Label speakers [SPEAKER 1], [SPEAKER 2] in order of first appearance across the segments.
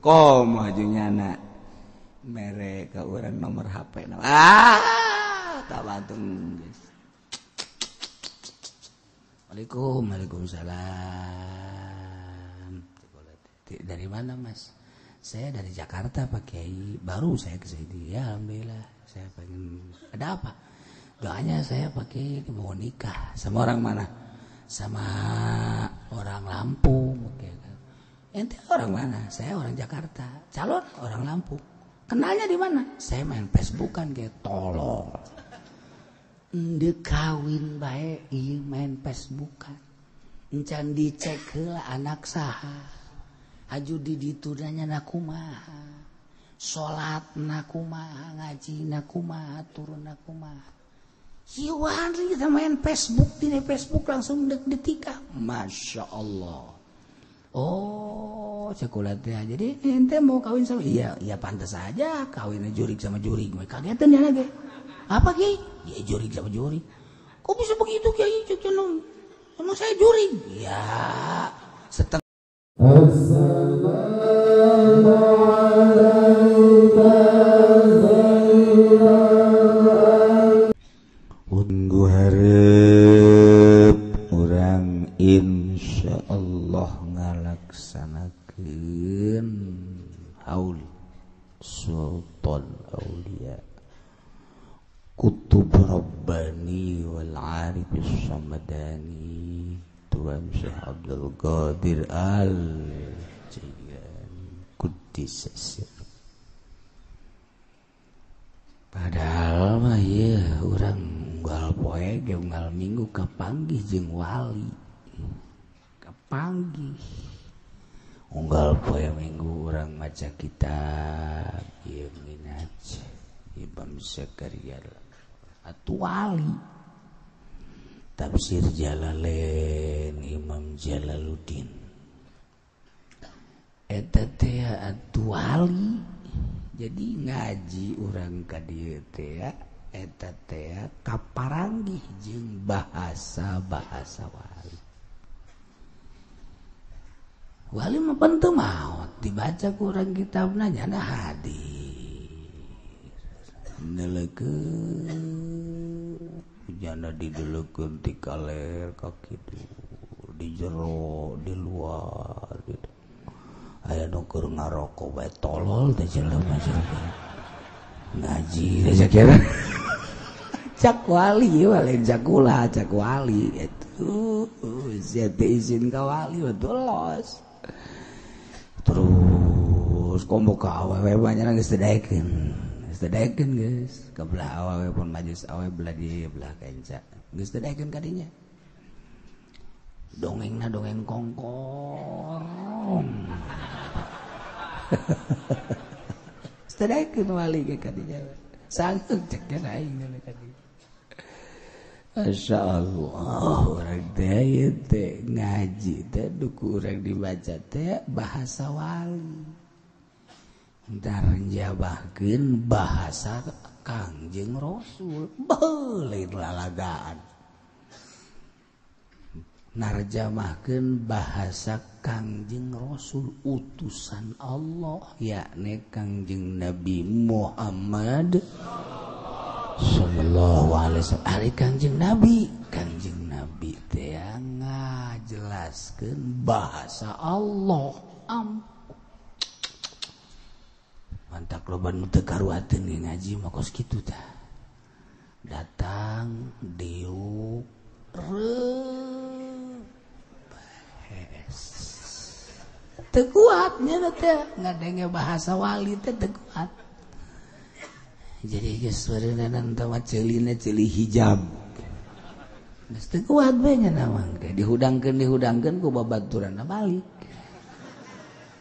[SPEAKER 1] majunya anak merek ke orang nomor HP tak bantung guys. Waalaikumsalam. Dari mana Mas? Saya dari Jakarta Pak Kiai, baru saya ke sini. Ya alhamdulillah. Saya pengen ada apa? Doanya saya pakai mau nikah. Sama orang mana? Sama orang Lampung. Oke. Ente orang mana? Saya orang Jakarta. Calon orang Lampung. Kenalnya di mana? Saya main Facebookan kayak tolol. Ende kawin bae ieu main Facebookan. Encan dicek heula anak saha. Aju di ditu nanya kumaha. Salat kumaha, ngaji kumaha, turun kumaha. Hiwan kita main Facebook, di Facebook langsung detika. Masya Allah. Oh, cekulatnya. Jadi ente mau kawin sama? Iya pantas saja kawinnya jurig sama jurig. Kagetan ya lagi. Apa Ki? Ya jurig sama jurig. Kok bisa begitu Kiai? Emang saya jurig? Ya, setengah. Minggu hareup urang insyaallah ngalaksanakeun haul sultan aulia kutub rabbani wal arifis samadani Tuan Syekh Abdul Qadir Al-Jailani Quddis Sir. Padahal mah ya urang unggal poe ge unggal minggu kapanggih jeung wali. Kapanggih. Unggal poe minggu urang maca kitab ieu minaj Imam Zakaria atuh wali. Tafsir Jalalain Imam Jalaluddin. Eta teh atuh wali. Jadi ngaji urang ka dieu teh eta teh kaparanggih jeung bahasa-bahasa wali. Wali mah penteu maot dibaca ku urang kitabna nyana hadir. Neleukeun jana didelekeun ti kaler ka kitu di jero di luar gitu. Aya nu keur ngarokok bae tolol teh jelema ngaji aja kira cak wali lain cakula cak wali itu sia teh izin ka wali betul los terus kombo ka awewe banyak geus tedaekeun geus ka belah awewe pun majus awewe belah di belah kenca geus tedaekeun ka dinya dongengna dongeng kongkong setedaikeun wali ge kadinya sanggeus cek aing ka dinya masyaallah urang teh teh ngaji teh duku urang dibaca teh bahasa wali entar njabahkeun bahasa Kangjeng Rasul beuleun lalagaan narjamahkeun bahasa Kangjeng Rasul utusan Allah yakni Kangjeng Nabi Muhammad sallallahu alaihi wasallam. Ari Kangjeng Nabi teh ngajelaskeun bahasa Allah. Mantak loba nu teu karuateun ngaji mah kos kitu tah. Datang diuk tekuatnya teh ngadenge bahasa wali teh tekuat. Jadi geus beureunan tama ceulina ceuli hijab. Geus tekuat bae nya namang teh dihudangkeun ku babaturanna balik.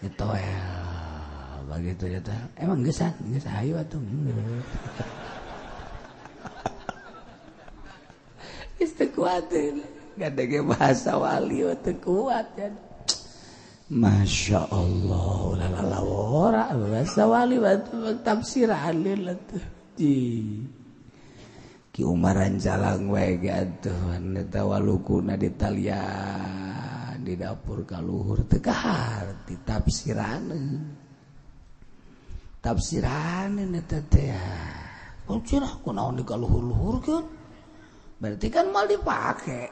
[SPEAKER 1] Ditoel begitu ya teh. Emang geus hayu atuh. Geus tekuat ngadenge bahasa wali teh kuat ya. Masya Allah, lalawara bahasa wali batu tafsir alil atuh. Ki umaran jalang wae atuh eta walukuna di talian di dapur kaluhur teu kahar ditafsiraneun. tafsiran ini teh ya. Kalau cirah kunaon dikaluhur-luhur kan. Berarti kan mal dipake.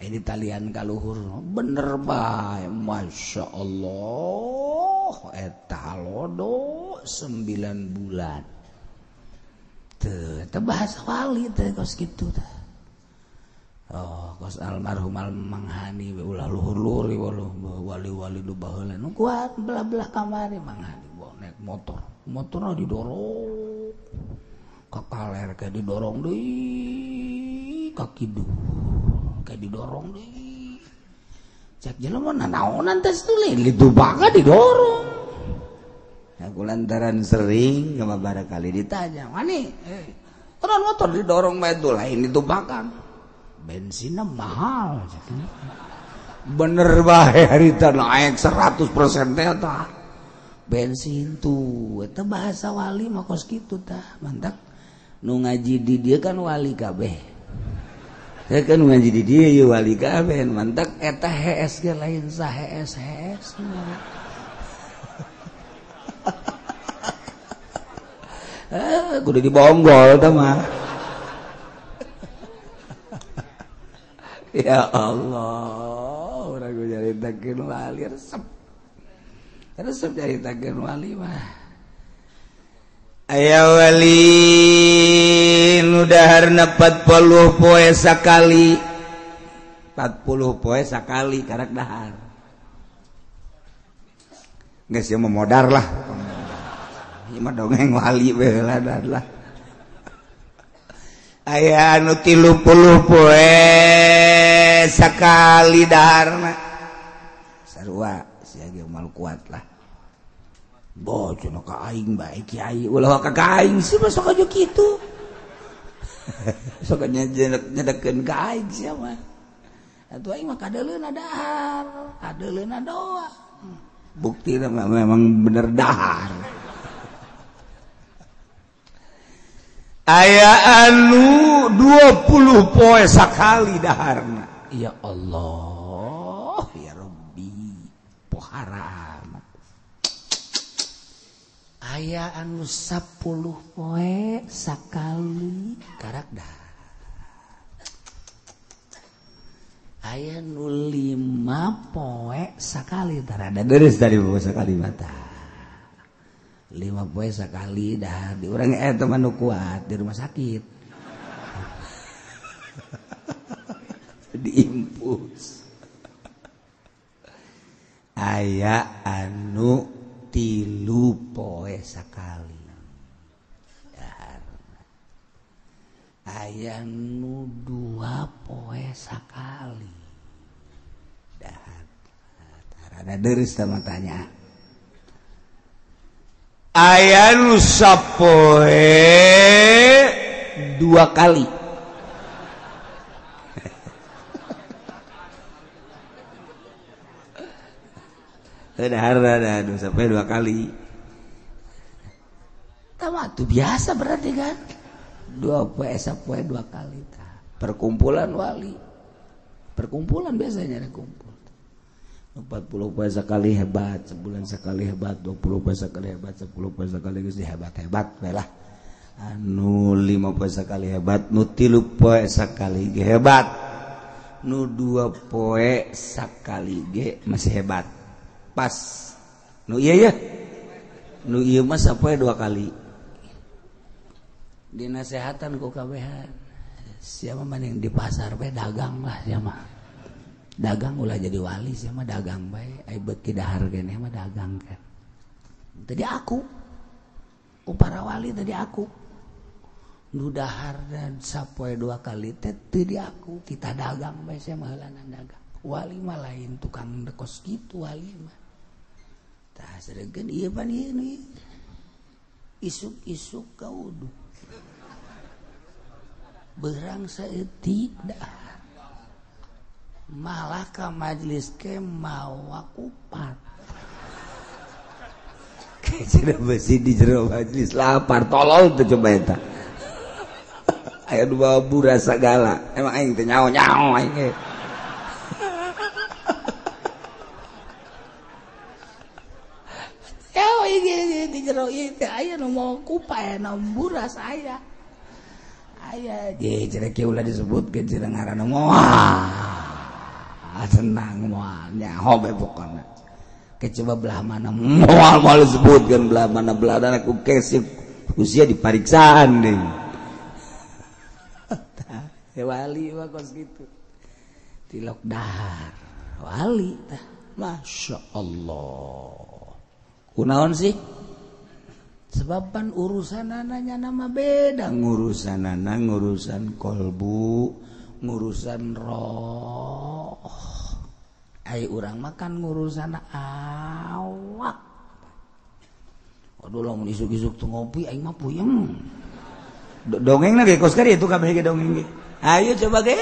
[SPEAKER 1] Ini talian kaluhur bener bae, masya Allah. Eta lodo 9 bulan. Teu bahasa wali teh kos kitu teh. Oh, kos almarhum Manghani ulah luhur-luhur wali-wali nu baheula nu kuat belah-belah kamari Manghani naik motor. Motorna didorong ka kaler kayak didorong deui ka kidul kayak didorong deui. Cek jelema nanaonan teh tuluy ditubaga didorong. Aku lantaran sering sama barakali ditanya, "Mani, orang motor didorong bae tuh lain ditubakan." Bensinnya mahal. Bener bae harita naik 100% teh tah. Bensin tuh eta bahasa wali mah kos kitu tah. Mantap. Nu ngaji di dieu kan wali kabeh. Ya kan ngaji di dieu ye wali kabeh. Mantap eta HS ge lain sa HS. Kudu dibonggol tah mah. Ya Allah, urang nyaritakeun wali resep. Resep nyaritakeun wali mah. Aya wali nu daharna 40 poe sakali. 40 poe sakali karak dahar. Geus ieu mah modar lah. Ieu mah dongeng wali bae lah. Aya anu 30 poe sakali daharna. Sarua sia ge mal kuat lah. Bocono ka aing bae kiai ulah ka aing sih sok aja kitu. Sok nyedekeun ka aing sia mah. Atuh aing mah kadeuleuna dahar, kadeuleuna doa. Buktina memang bener dahar. Aya anu 20 poe sakali daharna. Ya Allah, ya Rabbi, pohara amat. Aya anu 10 poe sakali karak dahar. Aya nu 5 poe sakali tarada deres dari poe sakali mata. 5 poe sakali dah di urang eta mah nu kuat di rumah sakit. Diimpus. Aya anu 3 poe sakali. Dahar. Aya nu 2 poe sakali. Dahar. Tarada deres sama tanya. Aya nu sapoe 2 kali. Dahar nu sapoe 2 kali. Tama tuh biasa berarti kan. 2 poe sapoe 2 kali tah. Perkumpulan wali. Perkumpulan biasanya ada kumpul. 40 poe sekali hebat, sebulan sekali hebat, 20 poe sekali hebat, 10 poe sekali geus hebat-hebat bae lah. Anu 5 poe sekali hebat, nu 3 poe sekali ge hebat. Nu 2 poe sekali ge masih hebat. Pas. Nu ieu ya. Nu ieu mah sapoe 2 kali. Dinasehatan ku kabehan. Siapa maning di pasar bae dagang lah sia mah. Dagang ulah jadi wali sih mah dagang bae ai beuki dahar keneh mah dagang kan. Tadi aku para wali tadi aku nu dahar dan sapoe 2 kali teh teu di aku kita dagang bae sia mah heulanan dagang. Wali mah lain tukang dekos kitu wali mah. Tah saregeun ieu pan ieu nih. Isuk-isuk ka wudu. Beurang saeutik dah. Malah ke majlis ke mawa kupat. Kecil besi di jero majlis lapar tolol tuh coba eta. Aya dua buras segala. Emang aing teh nyaho-nyaho aing ge. Ya di jero ieu teh aya nu mau kupae nu buras aya. Aya je cenah kieu ulah disebutkeun cenah ngaranna moal. Senang moal nyaho bae pokona. Coba belah mana moal disebutkeun belah mana beladana ku kesip usia dipariksaan deui. Wali mah kos kitu. Tilok dahar. Wali tah. Masya Allah. Kunaon sih? Sebaban urusan ananya nama beda. Ngurusan anak, ngurusan kolbu, ngurusan roh. Ai urang makan ngurusan awak. Waduh lamun isuk-isuk tuh ngopi aing mah puyeng. Dongeng ge kos kari itu kabeh ge dongeng ge. Ayo coba ge.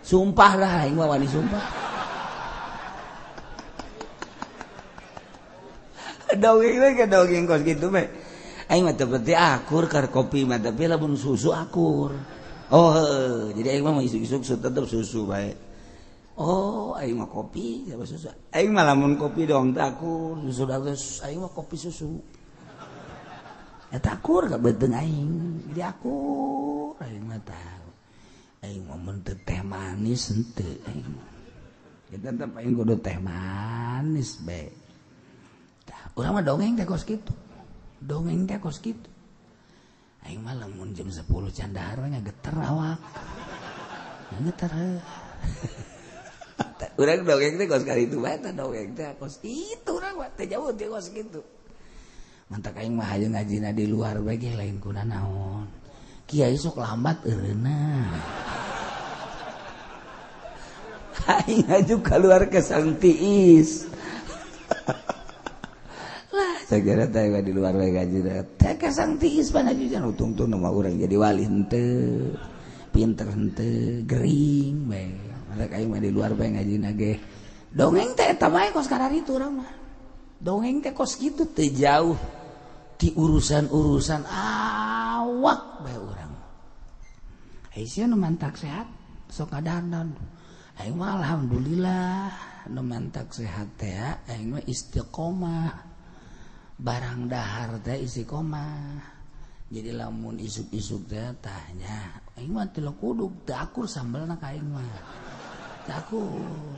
[SPEAKER 1] Sumpah lah aing mah wani sumpah. Dongeng ge dongeng kos kitu mah. Aing mah teu peuti akur kar kopi mah tapi lamun susu akur. Oh heuh, jadi aing mah isuk-isuk tetep susu bae. Oh, aing mah kopi sama susu. Aing mah lamun kopi dong teh akur, susu terus aing mah kopi susu. Eta akur ka beuteung aing, jadi akur aing mah tahu. Aing mah mun teu teh manis henteu aing. Kita tetep aing kudu teh manis bae. Urang mah dongeng teh kos kitu. Dongeng teh kos kitu. Aing mah lamun jam 10 can dahar nya geter awak. Geter. Urang dongeng teh kos kali itu bae teh dongeng teh kos kitu urang mah teh jauh teh kos kitu. Mantak aing mah hayeung ngajina di luar bae ge lain kuna naon. Kiai sok lambat eureuna. Aing ngaju keluar ke Sang Tiis. Segera teh di luar bae ngajina. Teh ke Sang Tiis pan ajujan utung-utung nama urang jadi wali henteu. Pinter henteu, gering bae. Mantak aing mah di luar bae ngajina ge. Dongeng teh eta bae kos kararitu urang mah. Dongeng teh kos kitu teu jauh di urusan-urusan awak bae urang. Aisyah nu mantak sehat sok kadanan. Aing mah alhamdulillah nu mantak sehat teh aing mah istiqomah. Barang dahar teh istiqomah. Jadi lamun isuk-isuk teh tanya, aing mah teu kuduk teu akur sambelna ka aing mah. Teu akur.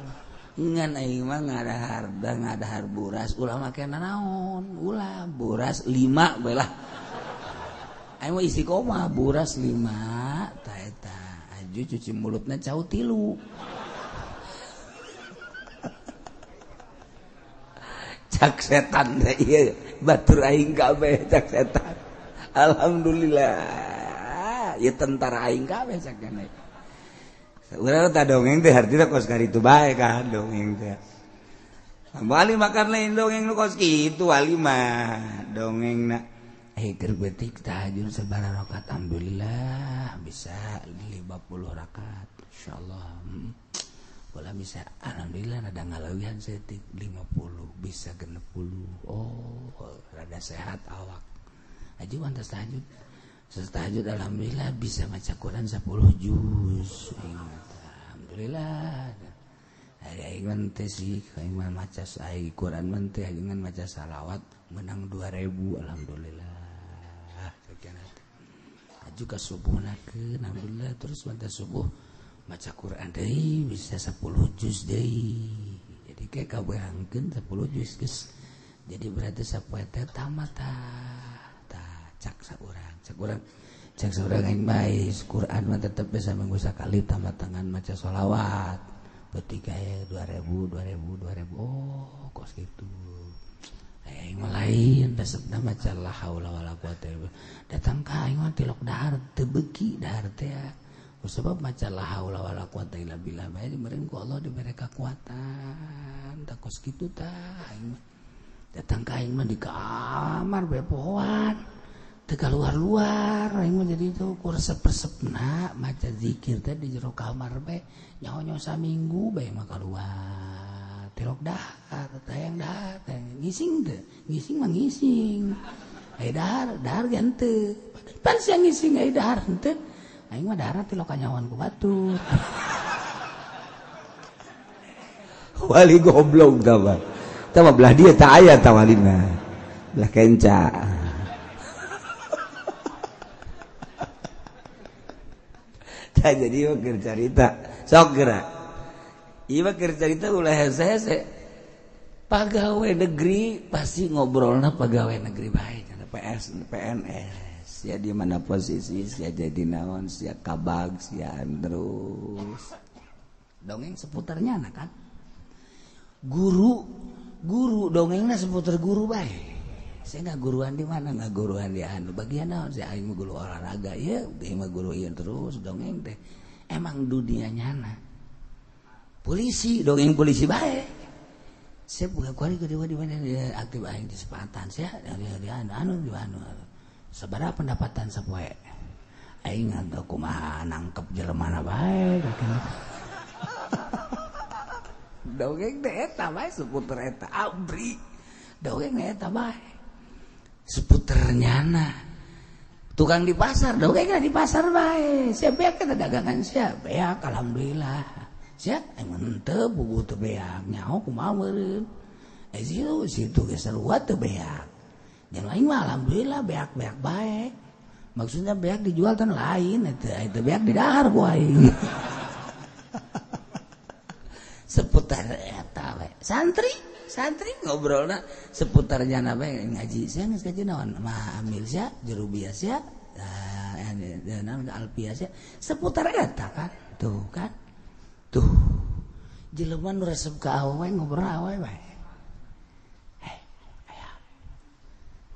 [SPEAKER 1] Ngan aing mah ngadahar buras ulah make naon ulah buras 5 bae lah aing mah istiqomah buras 5 tah eta aju cuci mulutna cau 3 cak setan teh ieu batur aing kabeh cak setan alhamdulillah ieu tentara aing kabeh cak keneh. Urang teh dongeng teh hartina kos karitu bae kan dongeng teh. Wali makan lain dongeng nu kos kitu wali mah dongengna. Keur beutik tahajud sabaraha rakaat alhamdulillah bisa 50 rakaat insyaallah. Bola bisa alhamdulillah rada ngalawihan setik 50 bisa 60. Oh, rada sehat awak. Aji wantas tahajud. Tahajud alhamdulillah bisa maca Quran 10 juz. Alhamdulillah. Aing mah teh sih aing mah maca Quran mah teh aing maca salawat menang 2000 alhamdulillah. Sakian teh. Aju ka subuhnakeun alhamdulillah terus mantap subuh maca Quran deui bisa 10 juz deui. Jadi kayak kabeangkeun 10 juz geus. Jadi berarti sapoe teh tamat cak saurang aing bae Quran mah tetep bisa minggu sakali tambah tangan maca sholawat beuti kae 2000 oh kos kitu aing mah lain resepna maca la haula wala quwata illa billah datang ka aing mah tilok dahar teu beuki dahar teh sebab maca la haula wala quwata illa billah bae dibeureun ku Allah dibere kakuatan tah kos kitu tah aing mah datang ka aing mah di kamar bae pohoan teu kaluar-luar aing mah jadi itu ku resep-resepna maca zikir teh di jero kamar bae nyaho-nyaho saminggu bae mah kaluar tilok dahar tayang dahar teh ngising teh ngising mah ngising ai dahar ge henteu pan sia ngising ai dahar henteu aing mah dahar tilok kanyawan ku batur wali goblok tah mah belah dia tah aya tah walina belah kenca. Tak jadi wakil cerita sok gerak. Iya wakil cerita ulah hese pegawai negeri pasti ngobrolna pegawai negeri baik ada PNS ya di mana posisi sia jadi naon sia kabag sia terus dongeng seputarnya anak kan guru dongengnya seputar guru baik. Saya nggak guruan di mana, nggak guruan di anu bagian naon saya aing guru olahraga ya dia mah guru ieu terus dongeng teh emang dunia nyana polisi dongeng polisi baik saya buka kuari ke di mana dia aktif aing di sepatan saya di anu di anu sabaraha pendapatan sapoe aing ngantau kumaha nangkep jelemana bae dongeng teh eta bae seputar eta abri dongeng eta bae seputar nyana tukang di pasar dongeng di pasar bae sia beak eta dagangan sia beak alhamdulillah sia emang teu bubuh teu beak nyaho kumaha meureun situ geus sarua teu beak jeung aing mah alhamdulillah beak-beak bae maksudnya beak dijual kan lain eta beak di dahar ku aing seputar eta we santri ngobrolna seputar jana bae ngaji saya geus ngaji naon mah amil sia juru bias sia naon alpia sia seputar eta kan tuh jelema nu resep ka awewe ngobrol awewe bae aya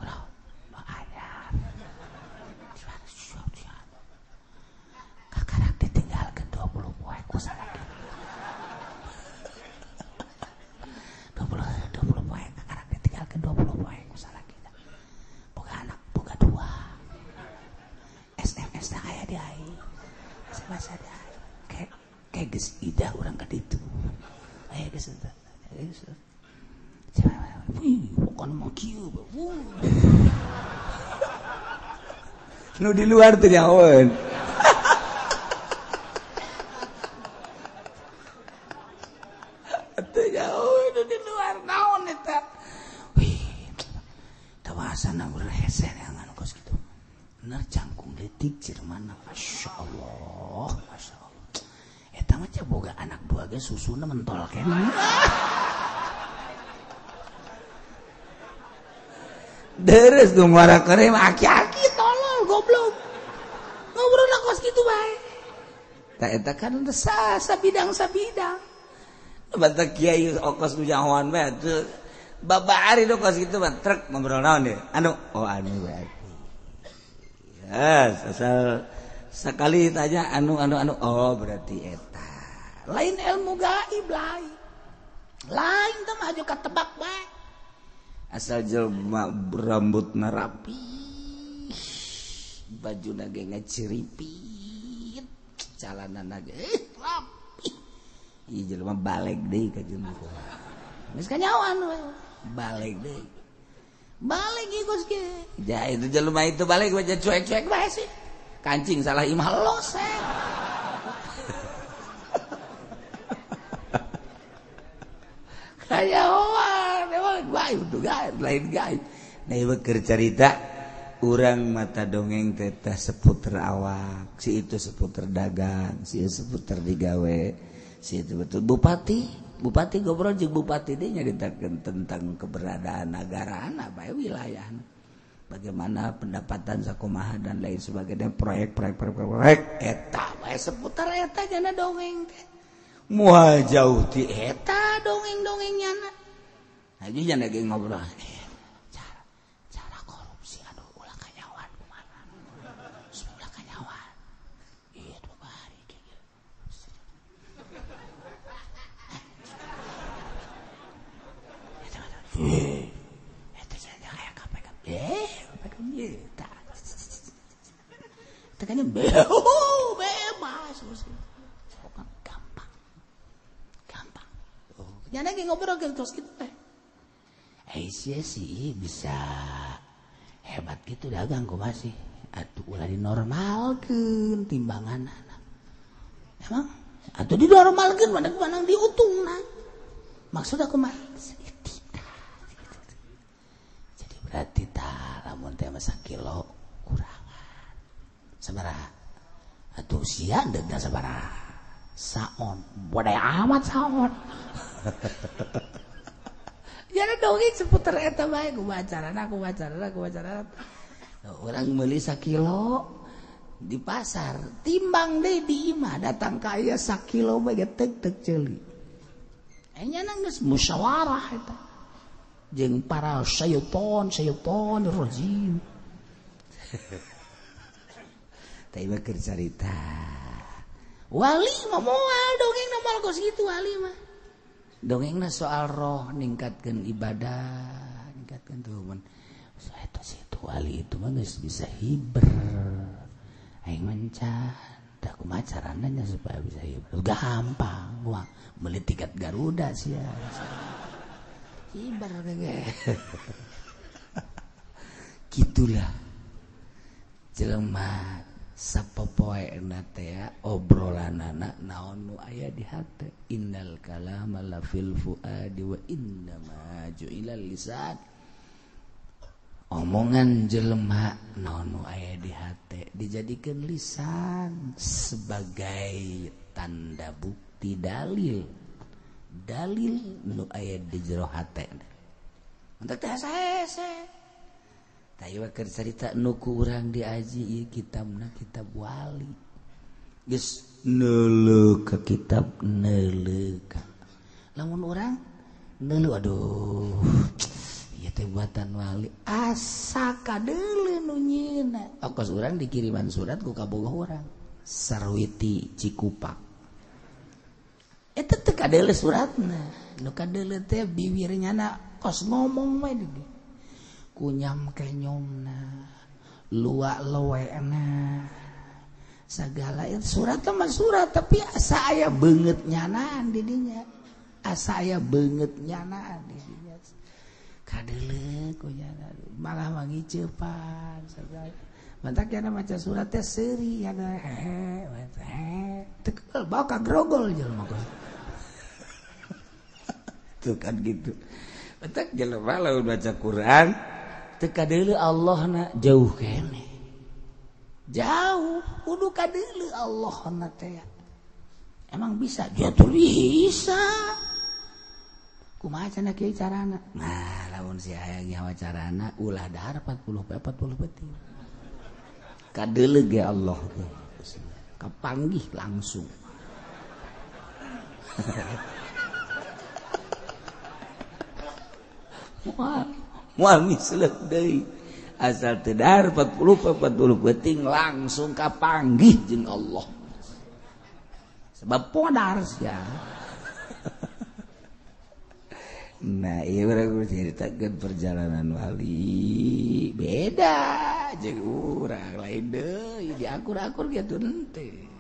[SPEAKER 1] bro anyar kakarak ditinggalkeun 20 poe ku salaki 20 poe kakarak ditinggalkeun 20 poe ku salaki boga anak boga dua SMS na aya di aing SMS di aing kayak geus idah urang ka ditu aya geus eta wih bukan mah kieu nu di luar teh nyahoeun atuh nyahoeun nu di luar naon eta wih tawasana urang hese ngan kos kitu bener cangkung leutik ciremana masyaallah eta mah boga anak dua ge susuna mentol keneh deres tuh marah kere aki-aki tolol goblok ngobrol kos kitu bae tak eta kan sabidang banta kiai okos nu jahoan bae teu babari do kos kitu mah trek ngobrol naon deh anu bae yes asal sekali tanya anu oh berarti eta lain ilmu gaib lain teh mah aja katebak bae asal jelema rambutna rapi bajuna ge ngaciripit calanana ge rapi ieu jelema baleg deui ka jelema geus kanyawan we baleg deui baleg geus ge ja itu jelema itu baleg bae cuek-cuek bae sih kancing salah imah los kayak emang gaib tuh lain gaib nah ieu keur carita urang mata dongeng teh seputar awak si itu seputar dagang si seputar digawe si itu betul bupati ngobrol jeung bupati teh nyaritakeun tentang keberadaan nagarana bae wilayah bagaimana pendapatan sakumaha dan lain sebagainya proyek eta bae seputar eta jana dongeng teh moal jauh ti eta dongeng-dongengnyana aja jana ge ngobrol cara korupsi anu ulah kanyawan kumaha ulah kanyawan ieu tuh bari kieu eta jana aya KPK eta tekanya bebas nyana ge ngobrol ke terus gitu teh sia sih bisa hebat gitu dagang kumaha sih atuh ulah dinormalkeun timbanganana emang atuh dinormalkeun mana diutungna maksud aku mah jadi berarti lamun teh mah sakilo kurangan sabaraha atuh sia deugna sabaraha saon bodai amat saon ya dongeng seputar eta bae kumacarana orang meuli sakilo di pasar timbang deh di imah datang ka aya sakilo bae teug ceuli enya geus musyawarah eta jeung para syaiton rajim teh mah keur carita wali mah moal dongeng na moal kos kitu wali mah dongengna soal roh ningkatkeun ibadah ningkatkeun tuh eta situ wali itu mah geus bisa hiber aing mancan da kumaha carana nya supaya bisa hiber gampang wah meuli tiket Garuda sia hiber ge gitulah jelema sapopoena teh obrolanana naon nu aya di hate innal kalama la fil fuadi wa inna ma ju'ilal lisan omongan jelema naon nu aya di hate dijadikeun lisan sebagai tanda bukti dalil nu aya di jero hate untuk teh hese tah ieu keur carita nu ku urang diaji ieu kitabna kitab wali geus neuleuh ka kitab neuleuh ka lamun urang neuleuh aduh ieu teh buatan wali asa kadeuleuh nu nyieunna ongkos urang dikiriman surat ku kabogoh urang Sarwiti Cikupak eta teh kadeuleuh suratna nu kadeuleuh teh bibirnyana kos ngomong we di kunyam kenyomna luak lewena segala itu surat mah surat tapi asa aya beungeut nyanaan di dinya asa aya beungeut nyanaan di dinya kadeuleuh kunyana malah mangiceupan segala mantak yana maca surat teh seuri ada teu bawa ka grogol jelema tuh kan gitu mantak jelema lamun baca Quran teu kadeuleuh Allahna jauh kene jauh kudu kadeuleuh Allahna teh emang bisa jatuh bisa kumaha cenah kieu carana nah lamun si hayang nyawa carana ulah dahar 40 peuting kadeuleuh ge Allah kapanggih langsung moal misleuh deui asal teu dahar 40 peuting langsung kapanggih jeung Allah sebab podar sia nah ieu urang ceritakeun perjalanan wali beda jeung urang lain deui diakur-akur kitu henteu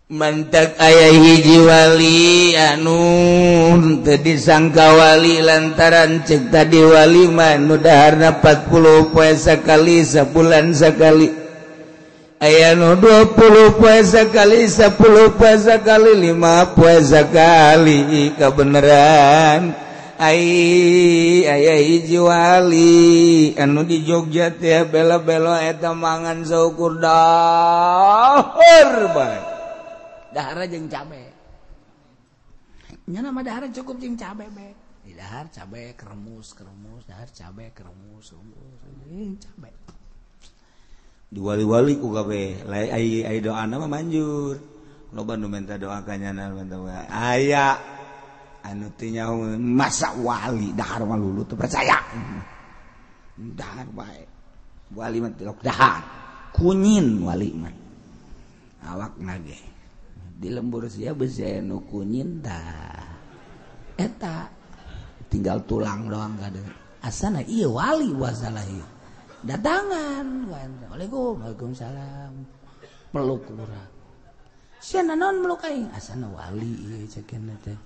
[SPEAKER 1] mantak aya hiji wali anu teu disangka wali lantaran ceuk tadi wali mah nu daharna 40 poe sakali sabulan sakali aya nu 20 poe sakali 10 poe sakali 5 poe sakali kabeneran aya hiji wali anu di Jogja teh belo-belo eta mangan saukur dahar bae dahar jeung cabe nya nama dahar cukup jeung cabe be di dahar cabe kremus dahar cabe kremus cabe di wali-wali ku kabeh lain ai doana mah manjur loba nu minta doa ka nyana aya anu teu nyaho masa wali dahar mah lulu teu percaya dahar bae wali mah tilok dahar kunyin wali mah awakna ge di lembur sia beusi nu kunyin tah eta tinggal tulang doang kada asana ieu wali wasalah ieu datangan waalaikumsalam peluk urang sia naon meluk aing asana wali ieu cekeun teh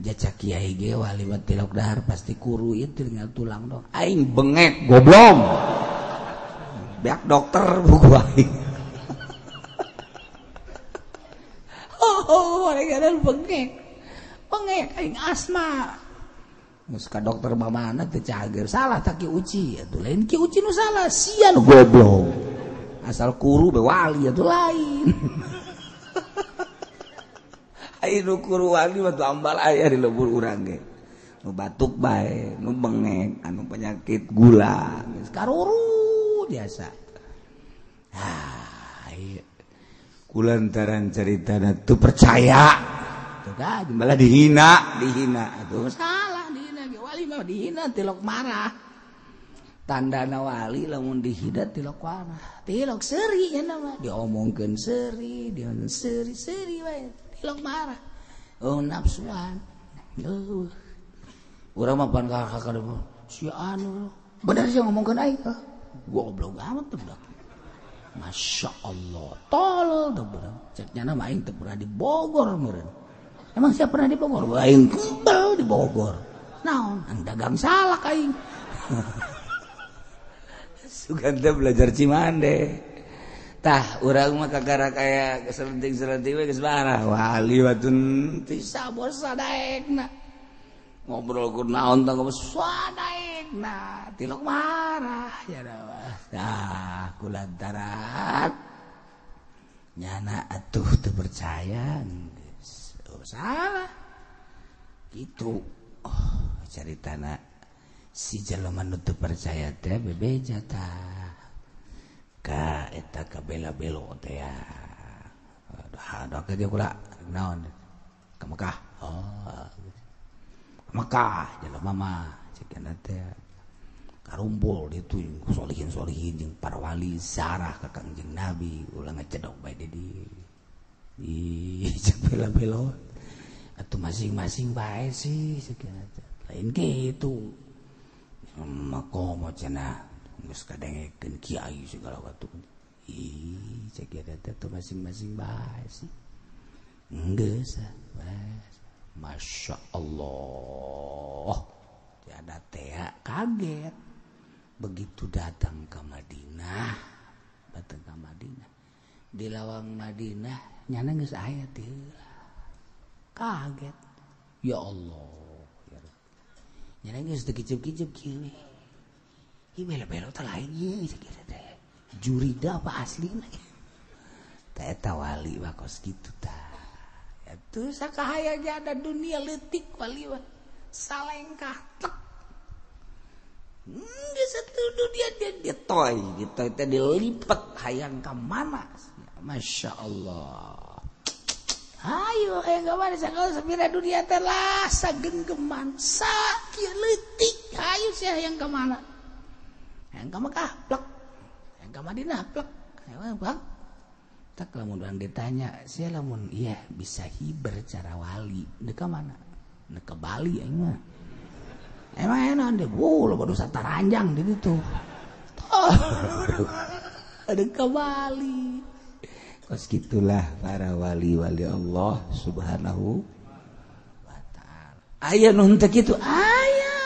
[SPEAKER 1] jaca kiai ge wali mah tilok dahar pasti kuru ieu tinggal tulang doang aing bengek goblok beak dokter buku aing oh, orang bengek aing asma geus ka dokter mamana teu cager salah tak Ki Uci atuh lain Ki Uci nu salah sia nu goblok asal kuru be wali atuh lain ai nu kuru wali mah ambal aya di leuweur urang ge nu batuk bae nu bengek anu penyakit gula geus karuru biasa kulantaran caritana tuh percaya tuh kan malah dihina tuh salah dihina wali mah dihina tilok marah tandana wali lamun dihina tilok marah tilok seuri nya nama diomongkeun seuri diomongkeun seuri wae tilok marah oh nafsuan urang mah pan kakak si anu bener sih ngomongkeun aing goblok amat tuh Masya Allah tolol tuh bener ceknya nama aing tuh pernah di Bogor meureun emang siapa pernah di Bogor aing kembal di Bogor naon ang dagang salak aing sugan teh belajar Cimande tah urang mah kagara kaya selenting-selenting we geus barah wali watun tisa bosa daekna ngobrol ku naon tah sadaekna tilok marah ya dah kulantaran nyana atuh teu percaya salah gitu caritana si jelema nu teu percaya teh bebeja tah ka eta ka bela-belo teh ya aduh ka dia kula naon ka Mekah Mekah jelema mah ceukna teh karumpul itu solihin jeung para wali zarah ka Kangjeng Nabi ulah ngecedok bae di jeung bela-belo atuh masing-masing bae sih ceukna teh lain kitu makomo cenah geus kadengekeun kiai segala waktu ceukna teh atuh masing-masing bae sih geus Masya Allah tiada teh kaget begitu datang ke Madinah di lawang Madinah nyana geus aya teh kaget ya Allah nyana geus teu kicep-kicep kieu ieu bela-bela teh lain ieu teh jurida apa aslina teh eta wali mah kos kitu tah atuh sakahaya ge ada dunia leutik wali mah salengkah tek di satu dunia dia toy gitu teh dilipet hayang ka mana Masya Allah ayo hayang ka mana sakala sabira dunia teh lah sagenggeman sakieu leutik hayu sia hayang ka mana hayang ka Mekah plek hayang ka Madinah plek hayang bang tak lamun urang ditanya sia lamun iya bisa hiber cara wali deuk ka mana deuk ka Bali aing mah emang enak deh, lo baru sataranjang di situ. Ada kembali. Kos gitulah para wali-wali Allah Subhanahu wa Ta'ala. Aya nu teu kitu, aya.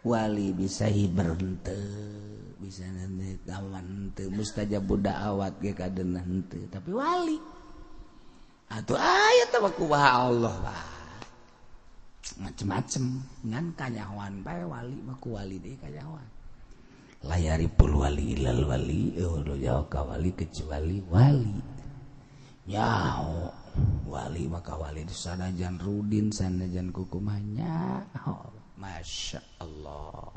[SPEAKER 1] Wali bisa hiber henteu, bisa nanti kawan henteu, mustajabud da'awat ge kadeunah henteu, tapi wali. Atuh aya teh kumaha Allah lah. Macem-macem ngan kanyawan bae wali mah ku wali deui kanyawan layari pul wali ilal wali eueuh jauh ka wali kecuali wali nyaho wali mah ka wali sanajan rudin sanajan kukumanya Masya Allah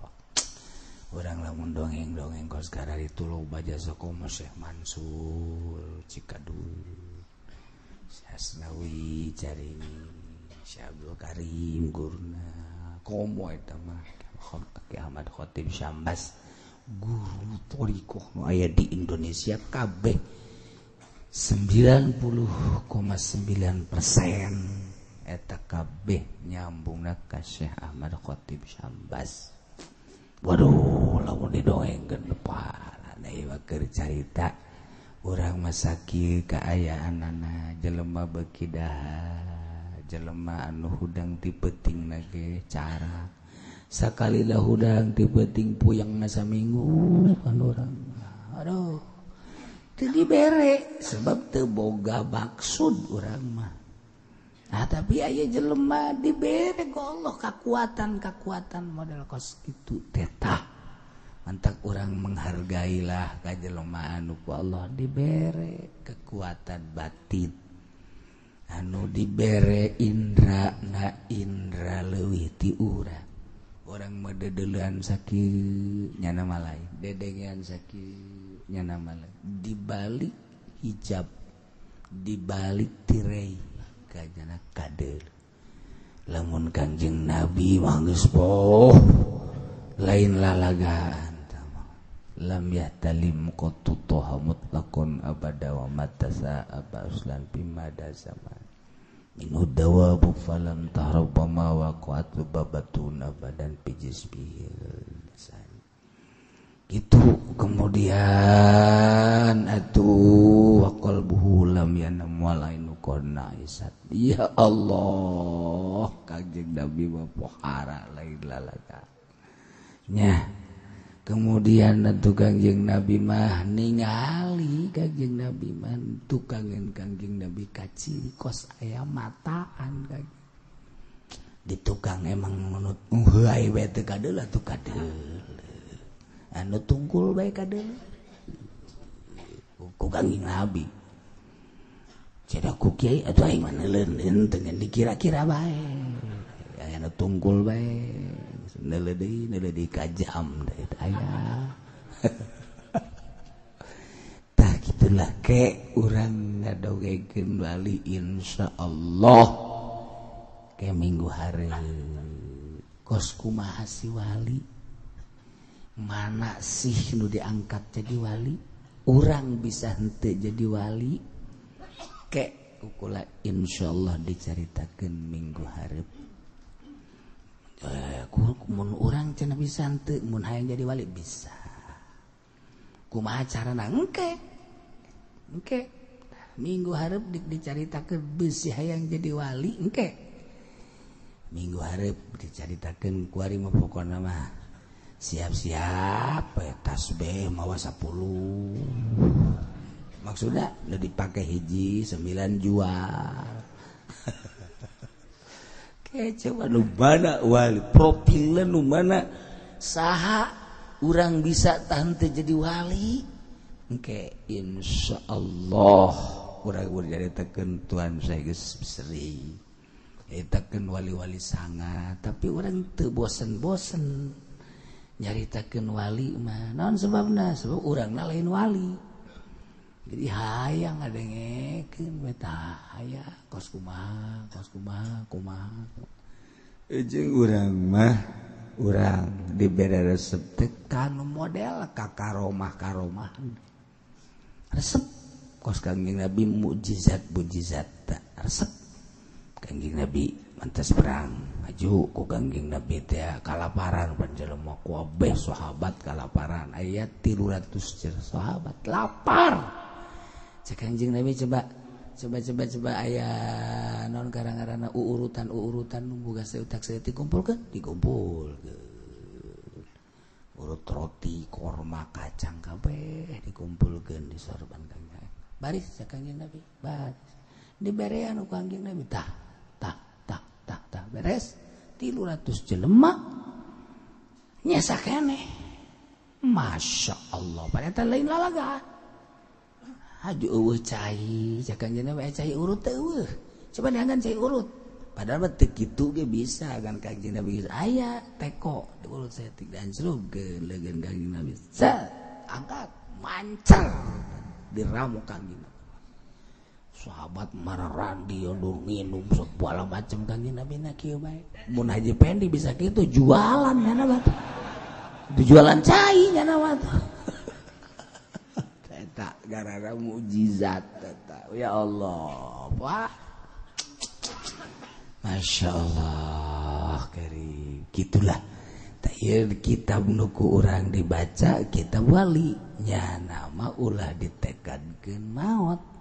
[SPEAKER 1] urang lamun dongeng-dongeng kos gara dituluh baja sakomo Syekh Mansur Cikadul Asnawi carini Syabul Karim guruna komo eta mah Ki Ahmad Khatib Syambas guru thariqah nu aya di Indonesia kabeh 90,9% eta kabeh nyambungna ka Syekh Ahmad Khatib Syambas waduh lamun didongengkeun depanana ieu mah keur carita urang mah sakieu kaayaanana jelema beuki dahar jelema anu hudang ti peuting ge cara sakali lah hudang ti peuting puyengna saminggu kan urang aduh teu dibere sebab teu boga maksud urang mah tapi aya jelema dibere ku Allah kekuatan model kos itu tetah mantap orang menghargailah ka jelema anu ku Allah dibere kekuatan batin anu dibere indra leuwih ti urang orang mededeulean sakit nyana malai dedengean sakit nyana malai dibalik hijab dibalik tirai kajana kadel lamun Kangjeng Nabi mah geus poh lain lalagaan lam yahtalim qattu toha mutlaqun abada wa matasa abaslan bimada zaman minu dawabu falam tahrabama wa qatu babatun abadan pijis bihil itu kemudian atuh waqal buhulam yanam walainu qonna isat ya Allah Kangjeng Nabi mah pohara lain lalaga nya kemudian atuh Kangjeng Nabi mah ningali Kangjeng Nabi mah tukangan Kangjeng Nabi kaciri kos aya mataan Kangjeng di tukang emang menurut heuai we teu kadeu atuh kadeu anu tungkul bae kadeu ku Kangjeng Nabi cedak ku kiai atuh aing mah neuleun teu dikira-kira bae anu tungkul bae neuleudi ka jam aya tah kitulah ke urang ngadogekeun wali insyaallah ke minggu hari kos kumaha si wali mana sih nu diangkat jadi wali urang bisa henteu jadi wali ke ukula insyaallah dicaritakeun minggu hareup mun urang cenah bisa henteu mun hayang jadi wali bisa kumaha carana engke minggu hareup dicaritakeun bisi hayang jadi wali engke minggu hareup dicaritakeun ku ari mah pokona mah siap-siap tasbih mawa 10 maksudnya udah dipakai hiji 9 jual kece nu mana wali profilnya nu mana saha urang bisa tante jadi wali engke insyaallah urang jadi teken Tuhan saya geus seri teken wali-wali sangat tapi urang teu bosen-bosen nyaritakeun wali mah naon sebabna sebab urangna lain wali jadi hayang ngadengekeun we tah aya kos kumaha jeung urang mah urang dibere resep teh kanu model ka karomah resep kos Kangjeng Nabi mukjizat resep Kangjeng Nabi mantas perang maju ku Kangjeng Nabi teh kalaparan panjelema ku abeh sahabat kalaparan aya 300 sahabat lapar cek Kangjeng Nabi coba aya naon karangarana urutan nu boga seutak saya dikumpulkeun urut roti korma kacang kabeh dikumpulkeun di sorban Kangjeng baris cek Kangjeng Nabi baris diberean ku Kangjeng Nabi tah beres 300 jelema nya sakeneh masya Allah pada lain lalagaan haju eueuh cai cak Kangjeng Nabi cai urut teh eueuh coba dianggan cai urut padahal teu kitu ge bisa kan Kangjeng Nabi aya teko di urut saya tidak anjrugkeun leugeun Kangjeng Nabi angkat mancer diramu Kangjeng Nabi sahabat mararandi ondur nginum segala macam Kangjeng Nabi na kieu bae mun Haji Pendi bisa kitu jualan nya na itu jualan cai nya na eta gara-gara mukjizat eta ya Allah Pak Masya Allah karim gitulah tayeu kitab nu ku urang dibaca kitab wali nya nama ulah ditekadkeun maot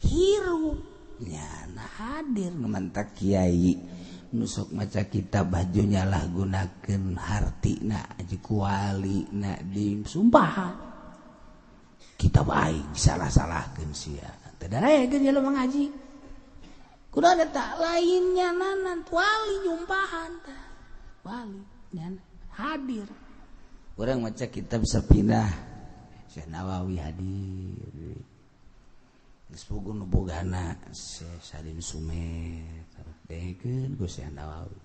[SPEAKER 1] hirup nyana hadir mantak kiai nusuk maca kitab bajunya lah gunakeun hartina aji kuali na di sumpahan kitab aing salah-salahkeun sia teu daregeun jelema ngaji kudu ada tak lainnya nanan wali jumpahan tah wali nyana hadir urang maca kitab Sapinah Syekh Nawawi hadir geus puguh nu bogana Syekh Salim Sumet dengkeun ku Syekh Nawawi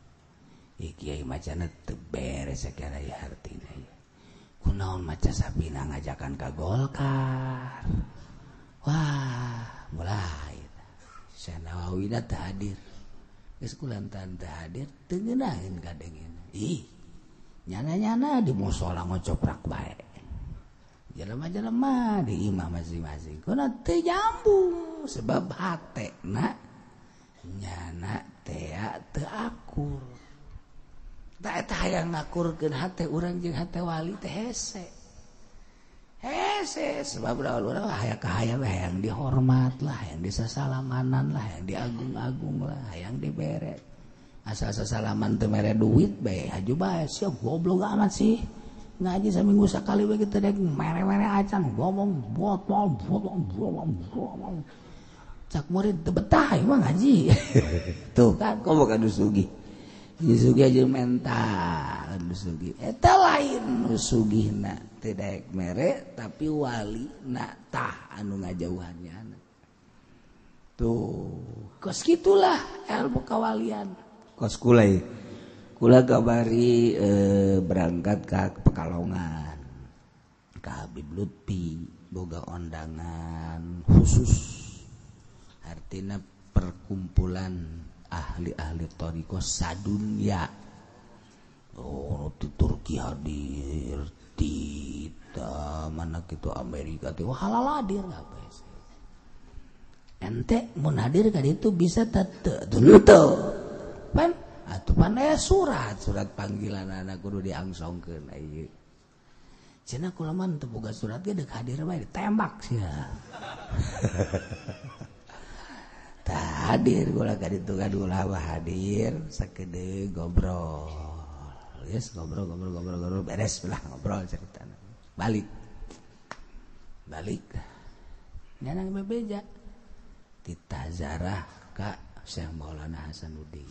[SPEAKER 1] kiai macana teu beres sakira aya hartina ya kunaon maca Sapinah ngajakan ka Golkar wah mulai Syekh Nawawi teh hadir geus kulantaran teh hadir teu ngeunaheun kadengeun nyana-nyana di mushola ngocoprak bae jelema-jelema di imam masing-masing kuna teu nyambung sebab hatena nyana teh teu akur da eta hayang ngakurkeun hate urang jeung hate wali teh hese sebab urang hayang kahayang hayang dihormat lah hayang disasalamanan lah hayang diagung-agung lah hayang dibere asal sasalaman teu mere duit bae haju bae sia goblok amat sih ngaji saminggu sakali we kitu dek mere-mere acan ngomong botol cak murid teu betah mah ngaji tuh kan komo ka dusugi aja mental dusugi eta lain nusugihna teu daek mere tapi wali na tah anu ngajauhannya tuh kos gitulah ilmu kawalian kos kula kabari berangkat ka Pekalongan ka Habib Lutfi boga ondangan khusus artina perkumpulan ahli-ahli thariqah sadunya di Turki hadir di mana kitu Amerika teh halal hadir kabeh ente mun hadir ka ditu bisa teu pan atuh pan aya surat panggilan anak kudu diangsongkeun ieu cenah kula mah teu boga surat ge deuk hadir bae ditembak sia tah hadir kula ka ditu kadulah hadir sakeudeung ngobrol geus ngobrol beres lah ngobrol caritana balik nyanang bebeja ditazarah ka Syekh Maulana Hasanuddin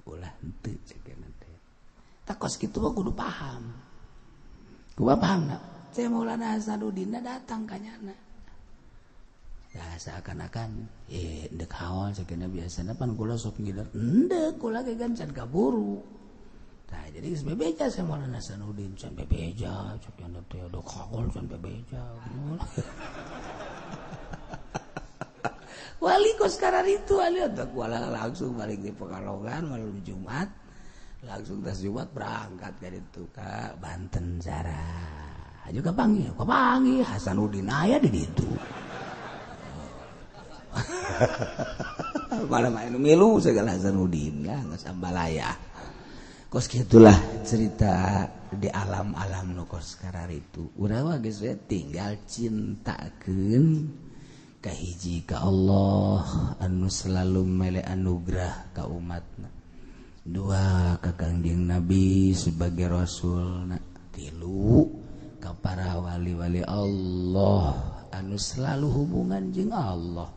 [SPEAKER 1] ulah henteu cekeuna teh tak kos kitu mah kudu paham kumaha pahamna Syekh Maulana Hasanuddin datang ka nyana ya seakan-akan endek haul cekeuna biasana pan kula sok ngidar endek kula ge kan can kaburu tah jadi geus bebeja Syekh Maulana Hasanuddin can bebeja cekeuna teh do kaul can bebeja wali kos karar itu wali untuk wala langsung balik di Pekalongan malam Jumat langsung tas Jumat berangkat ke ditu ka Banten Zarah juga panggil Hasanuddin aya di ditu malam anu milu segala Hasanuddin lah geus ambalaya kos gitulah cerita di alam-alam nu kos karar itu urang geus tinggal cintakeun kahiji ka Allah anu selalu mele anugerah ka umatna dua ka Kangjeng Nabi sebagai rasulna tilu ka para wali-wali Allah anu selalu hubungan jeung Allah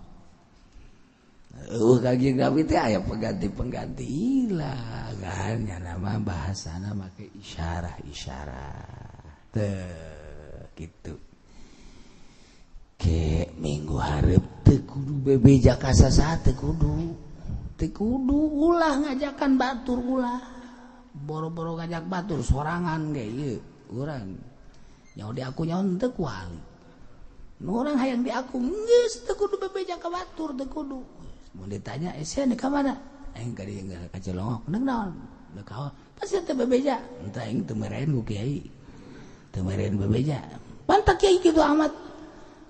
[SPEAKER 1] Kangjeng Nabi teh aya pengganti lah kan nya nama bahasana make isyarah teh kitu ke minggu hareup teu kudu bebeja ka sasaha teu kudu ulah ngajakan batur ulah boro-boro ngajak batur sorangan ge ieu urang nyaho di aku nyaho teu kuali nu urang hayang di aku geus teu kudu bebeja ka batur teu kudu mun ditanya sia ka mana aing ka dieu ka Cilongok neuk naon neuk ka pasti teu bebeja entah aing teu meraeun ku kiai teu meraeun bebeja pantak kiai kitu amat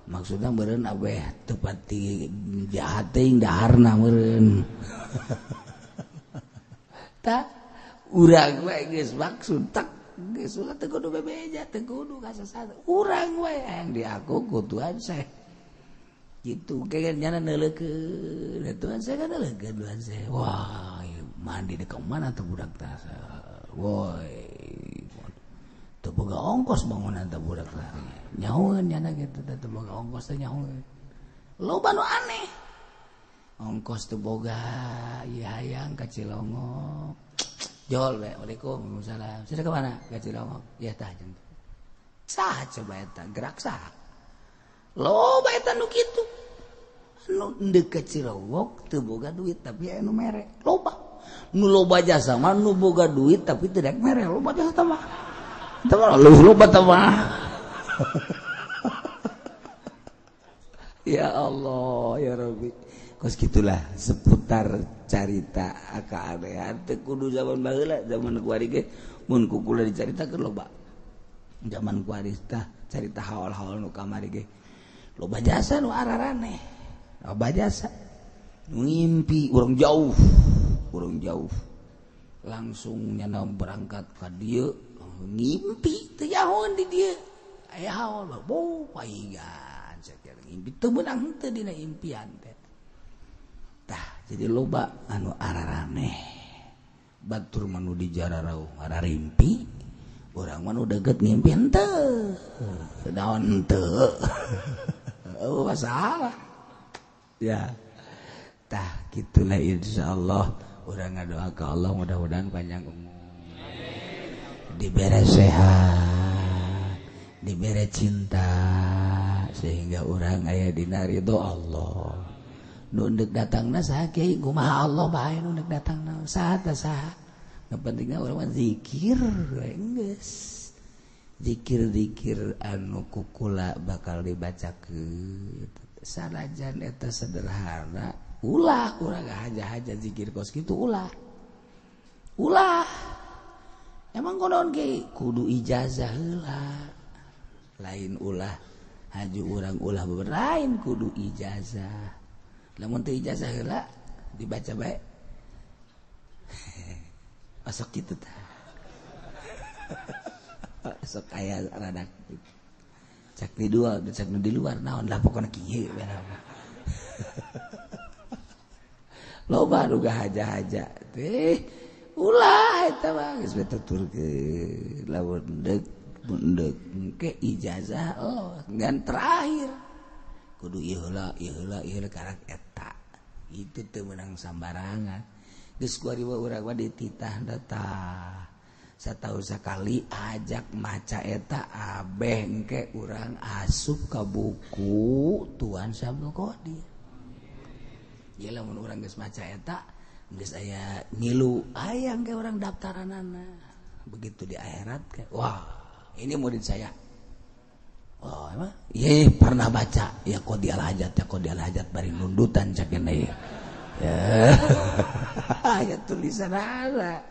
[SPEAKER 1] maksudnya meureun abeh teu pati jahat teuing daharna meureun tah urang we geus maksud tak geus ulah teu kudu bebeja teu kudu ka sasaha urang we hayang diaku ku Tuhan Syekh kitu kayaknya nyana neuleukeun Tuhan Syekh kan neuleukeun Tuhan Syekh wah mandi deuk mana teh budak teh woi teu boga ongkos bangunan teh budak teh nyahoeun nyana kitu teh boga ongkos teh nyahoeun loba nu aneh ongkos teu boga ieu hayang ka Cilongok jol we waalaikumsalam sudah ke mana ka Cilongok ya tah jeung saha coba eta gerak saha loba eta nu kitu anu deket Cilongok teu boga duit tapi anu mere loba nu loba jasa mah nu boga duit tapi teu daek mere loba jasa tah mah loba tah mah ya Allah ya Rabbi kos gitulah seputar carita keanehan teu kudu zaman baheula zaman kuari ge mun kukula dicaritakeun loba zaman kuari tah carita haol-haol nu kamari ge loba jasa nu araraneh loba jasa nu ngimpi urang jauh langsung nyana berangkat ka dieu ngimpi teu nyahoan di dieu aya haol boh paingan sakieu ngimpi teu meunang henteu dina impian teh tah jadi loba anu araraneh batur manu di jararau ararimpi urang mah nu deukeut ngimpi henteu daon henteu oh masalah ya tah gitulah insyaallah urang ngadoa ka Allah mudah-mudahan panjang umur dibere sehat dibere cinta sehingga urang aya dina ridho Allah nu deuk datangna saha kiai kumaha Allah bae nu deuk datangna saha nu pentingna urang mah zikir geus zikir anu kukula bakal dibacakeun sanajan eta sederhana ulah urang haja-haja zikir kos kitu ulah emang konon ge kudu ijazah heula lain ulah haju urang ulah lain kudu ijazah lamun teu ijazah heula dibaca bae masuk kitu tah sok aya rada cak di luar naon lah pokona kieu loba nu haja-haja teh ulah eta mah geus tuturkeun lamun deuk engke ijazah ngan terakhir kudu ieu heula karak eta itu teu meunang sambarangan geus kuari urang mah dititah tah satahun sakali ajak maca eta abeh engke urang asup ka buku Tuan Syabdul Qadir ieu lamun urang geus maca eta geus aya ngilu aya engke urang daftaranana begitu di akhirat ke wah ini murid saya oh emang iya pernah baca ya qodial hajat bari nundutan cakena ya aya tulisan ada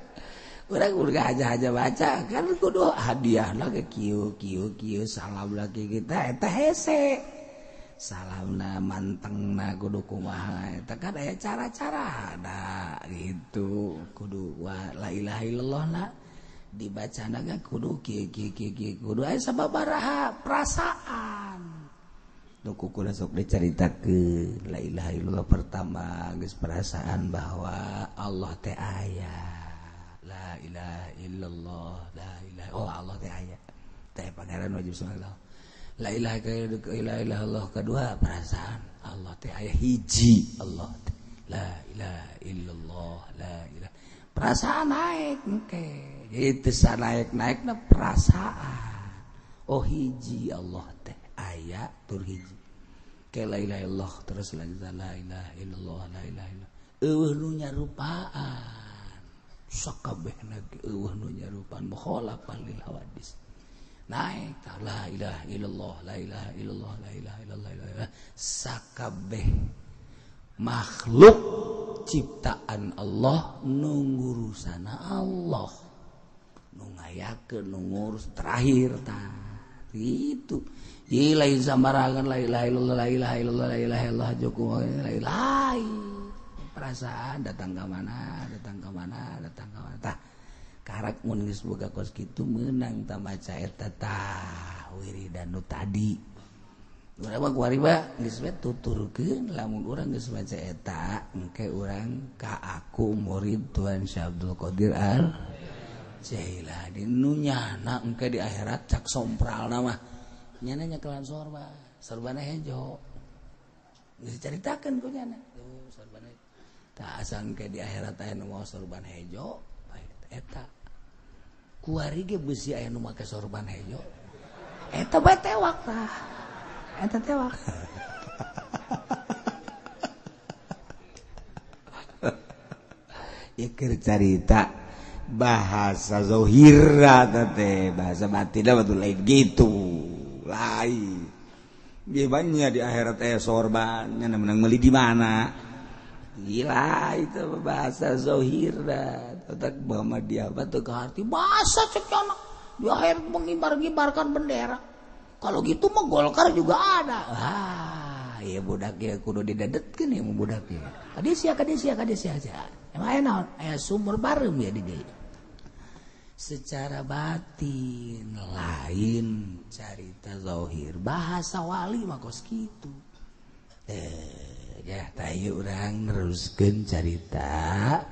[SPEAKER 1] urang aja baca kan kudu hadiah lah ke kieu salam lagi kita eta hese salamna mantengna kudu kumaha eta kan aya cara-cara nah gitu kudu la ilaha illallah na dibacana kan kudu kieu kudu aya sababaraha perasaan nu kukula sok dicaritakeun la ilaha illallah pertama geus perasaan bahwa Allah teh aya la ilaha illallah la ilaha oh Allah teh aya teh pangeran wajib sallallahu la ilaha illallah kedua perasaan Allah teh aya hiji Allah teh la ilaha illallah la ilaha perasaan naik engke itu naik-naikna perasaan oh hiji Allah teh aya tur hiji ke la ilaha illallah terus lagi la ilaha illallah la ilaha illallah eueuh nu nyarupaan sakabehna eueuh nu nyarupaan mukhalafan lil hawadis naik ta la ilaha illallah la ilaha illallah la ilaha illallah sakabeh makhluk ciptaan Allah nu ngurusana Allah nu ngayakeun nu ngurus terakhir tah itu ieu lain sambarangan la ilaha illallah la ilaha illallah la ilaha illallah joku la ilaha perasaan datang ke mana tah karak mun geus boga kos kitu meunang tah maca eta tah wiridan nu tadi urang mah kuari mah geus we tuturkeun lamun urang geus maca eta engke urang ka aku murid Tuan Syabdul Qadir Al Jailani nu nyana engke di akhirat cak sompralna mah nyana nyakelan sorba sorbana hejo diceritakeun ku nyana tuh sorban hejo tah sangke di akhirat aya nu maos sorban hejo eta kuari ge beusi aya nu make sorban hejo eta bae tewak tah eta tewak ya keur carita bahasa zahira teh bahasa batin betul lain gitu lain dia banyak di akhirat sorbannya menang meli di mana gila itu bahasa zahira tak bahwa dia batu ke hati bahasa cekana di akhirat mengibar-gibarkan bendera kalau gitu mah Golkar juga ada ya budak ya kudu didadetkeun ya budak ya kadesia aja emang enak aya sumber bareng ya di dieu secara batin lain carita zahir bahasa wali mah kos kitu ya tayu urang neruskeun carita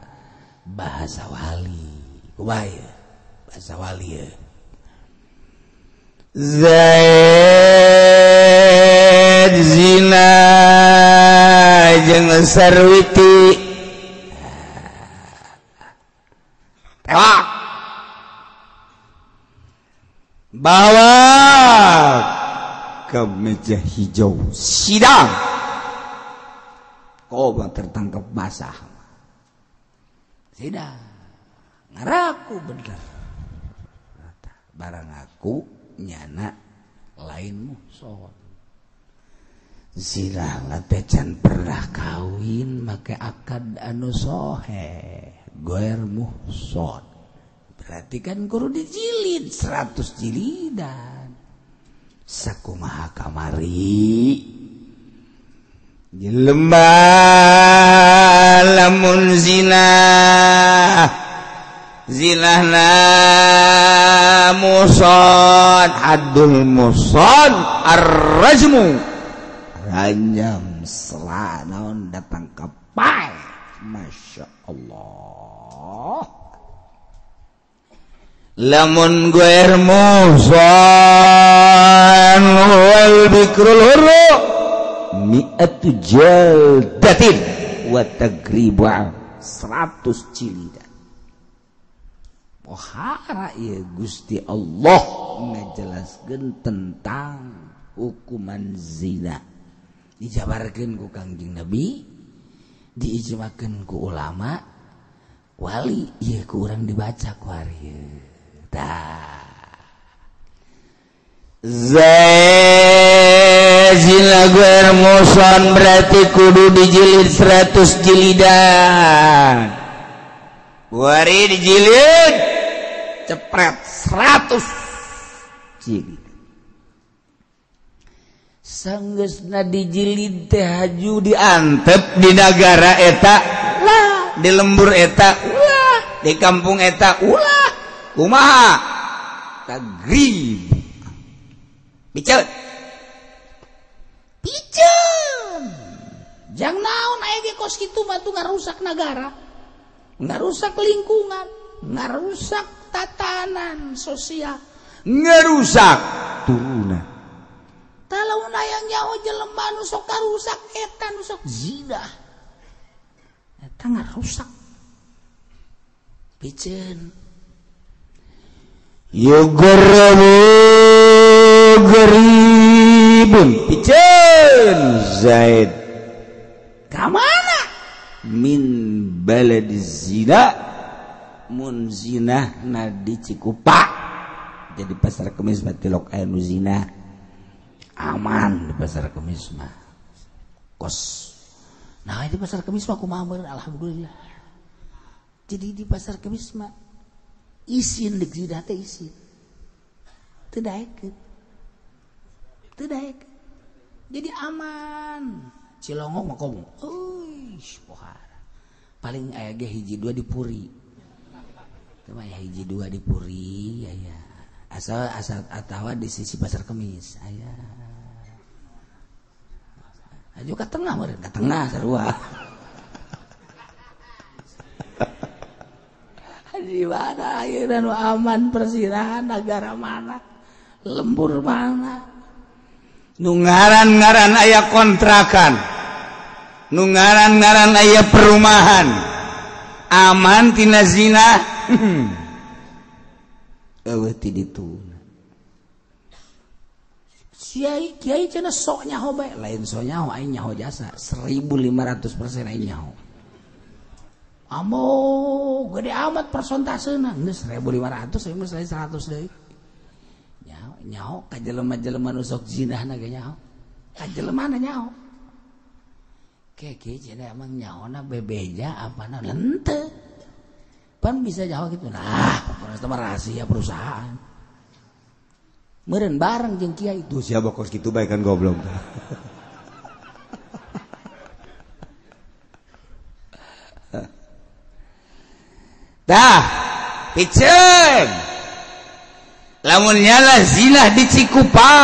[SPEAKER 1] bahasa wali kumaha bahasa wali ya Zaid zina jeung sarwiti tewak bawa ke meja hijau sidang kau tertangkap basah sidang ngaraku bener barang aku nyana lain muson silang teh can pernah kawin make akad anu sohe goer muson berarti kan kudu dijilid 100 jilidan sakumaha kamari jelema lamun zinahna musad haddul musad ar-rajmu ranjam selanaon datang ke pai Masya Allah lamun guer musan wal bikrul hurru mi'atu jaldatin wa tagribu 100 jilidan pohara ieu Gusti Allah ngajelaskeun tentang hukuman zina dijabarkeun ku Kangjeng Nabi diijmakeun ku ulama wali ieu ku urang dibaca ku ari zina guer muson berarti kudu dijilid 100 jilidan wari dijilid cepret 100 jilid sanggeusna dijilid teh haju diantep di negara eta lah di lembur eta ulah di kampung eta ulah kumaha tagrib piceun jang naon aya ge kos kitu mah tuh ngarusak negara ngarusak lingkungan ngarusak tatanan sosial ngarusak turunan talamun aya nyaho jelema nu sok karusak eta nu sok zina eta ngarusak piceun Yugarabu garibun piceun Zaid kamana min balad zina mun zina na di Cikupa jadi pasar Kemis mah tilok aya nu zina aman di pasar Kemis mah kos nah di pasar Kemis mah kumaha meureun alhamdulillah jadi di pasar Kemis mah isin dek zina teh isin teu daekeun jadi aman Cilongok mah komo euy pohara paling aya ge hiji dua di Puri teu mah hiji dua di Puri aya asal atawa di sisi pasar Kemis aya aju ka tengah meureun ka tengah sarua di mana ayeuna nu aman persirahan negara mana lembur mana nu ngaran-ngaran aya kontrakan
[SPEAKER 2] nu ngaran-ngaran aya perumahan aman tina zina eueuh ti ditu
[SPEAKER 1] kiai cenah sok nyaho bae lain sok nyaho aing nyaho jasa 1500% aing nyaho amo gede amat persentasena geus 1500 geus lain 100 deui nyaho ka jelema-jelema nu sok zinahna ge nyaho ka jelemana nyaho keke cenah emang nyahona bebeja apana lenteu pan bisa nyaho kitu nah pokona teh rahasia perusahaan meureun bareng jeung kiai
[SPEAKER 2] tuh siapa kos kitu bae kan goblok tah piceun lamun nyala zina di Cikupa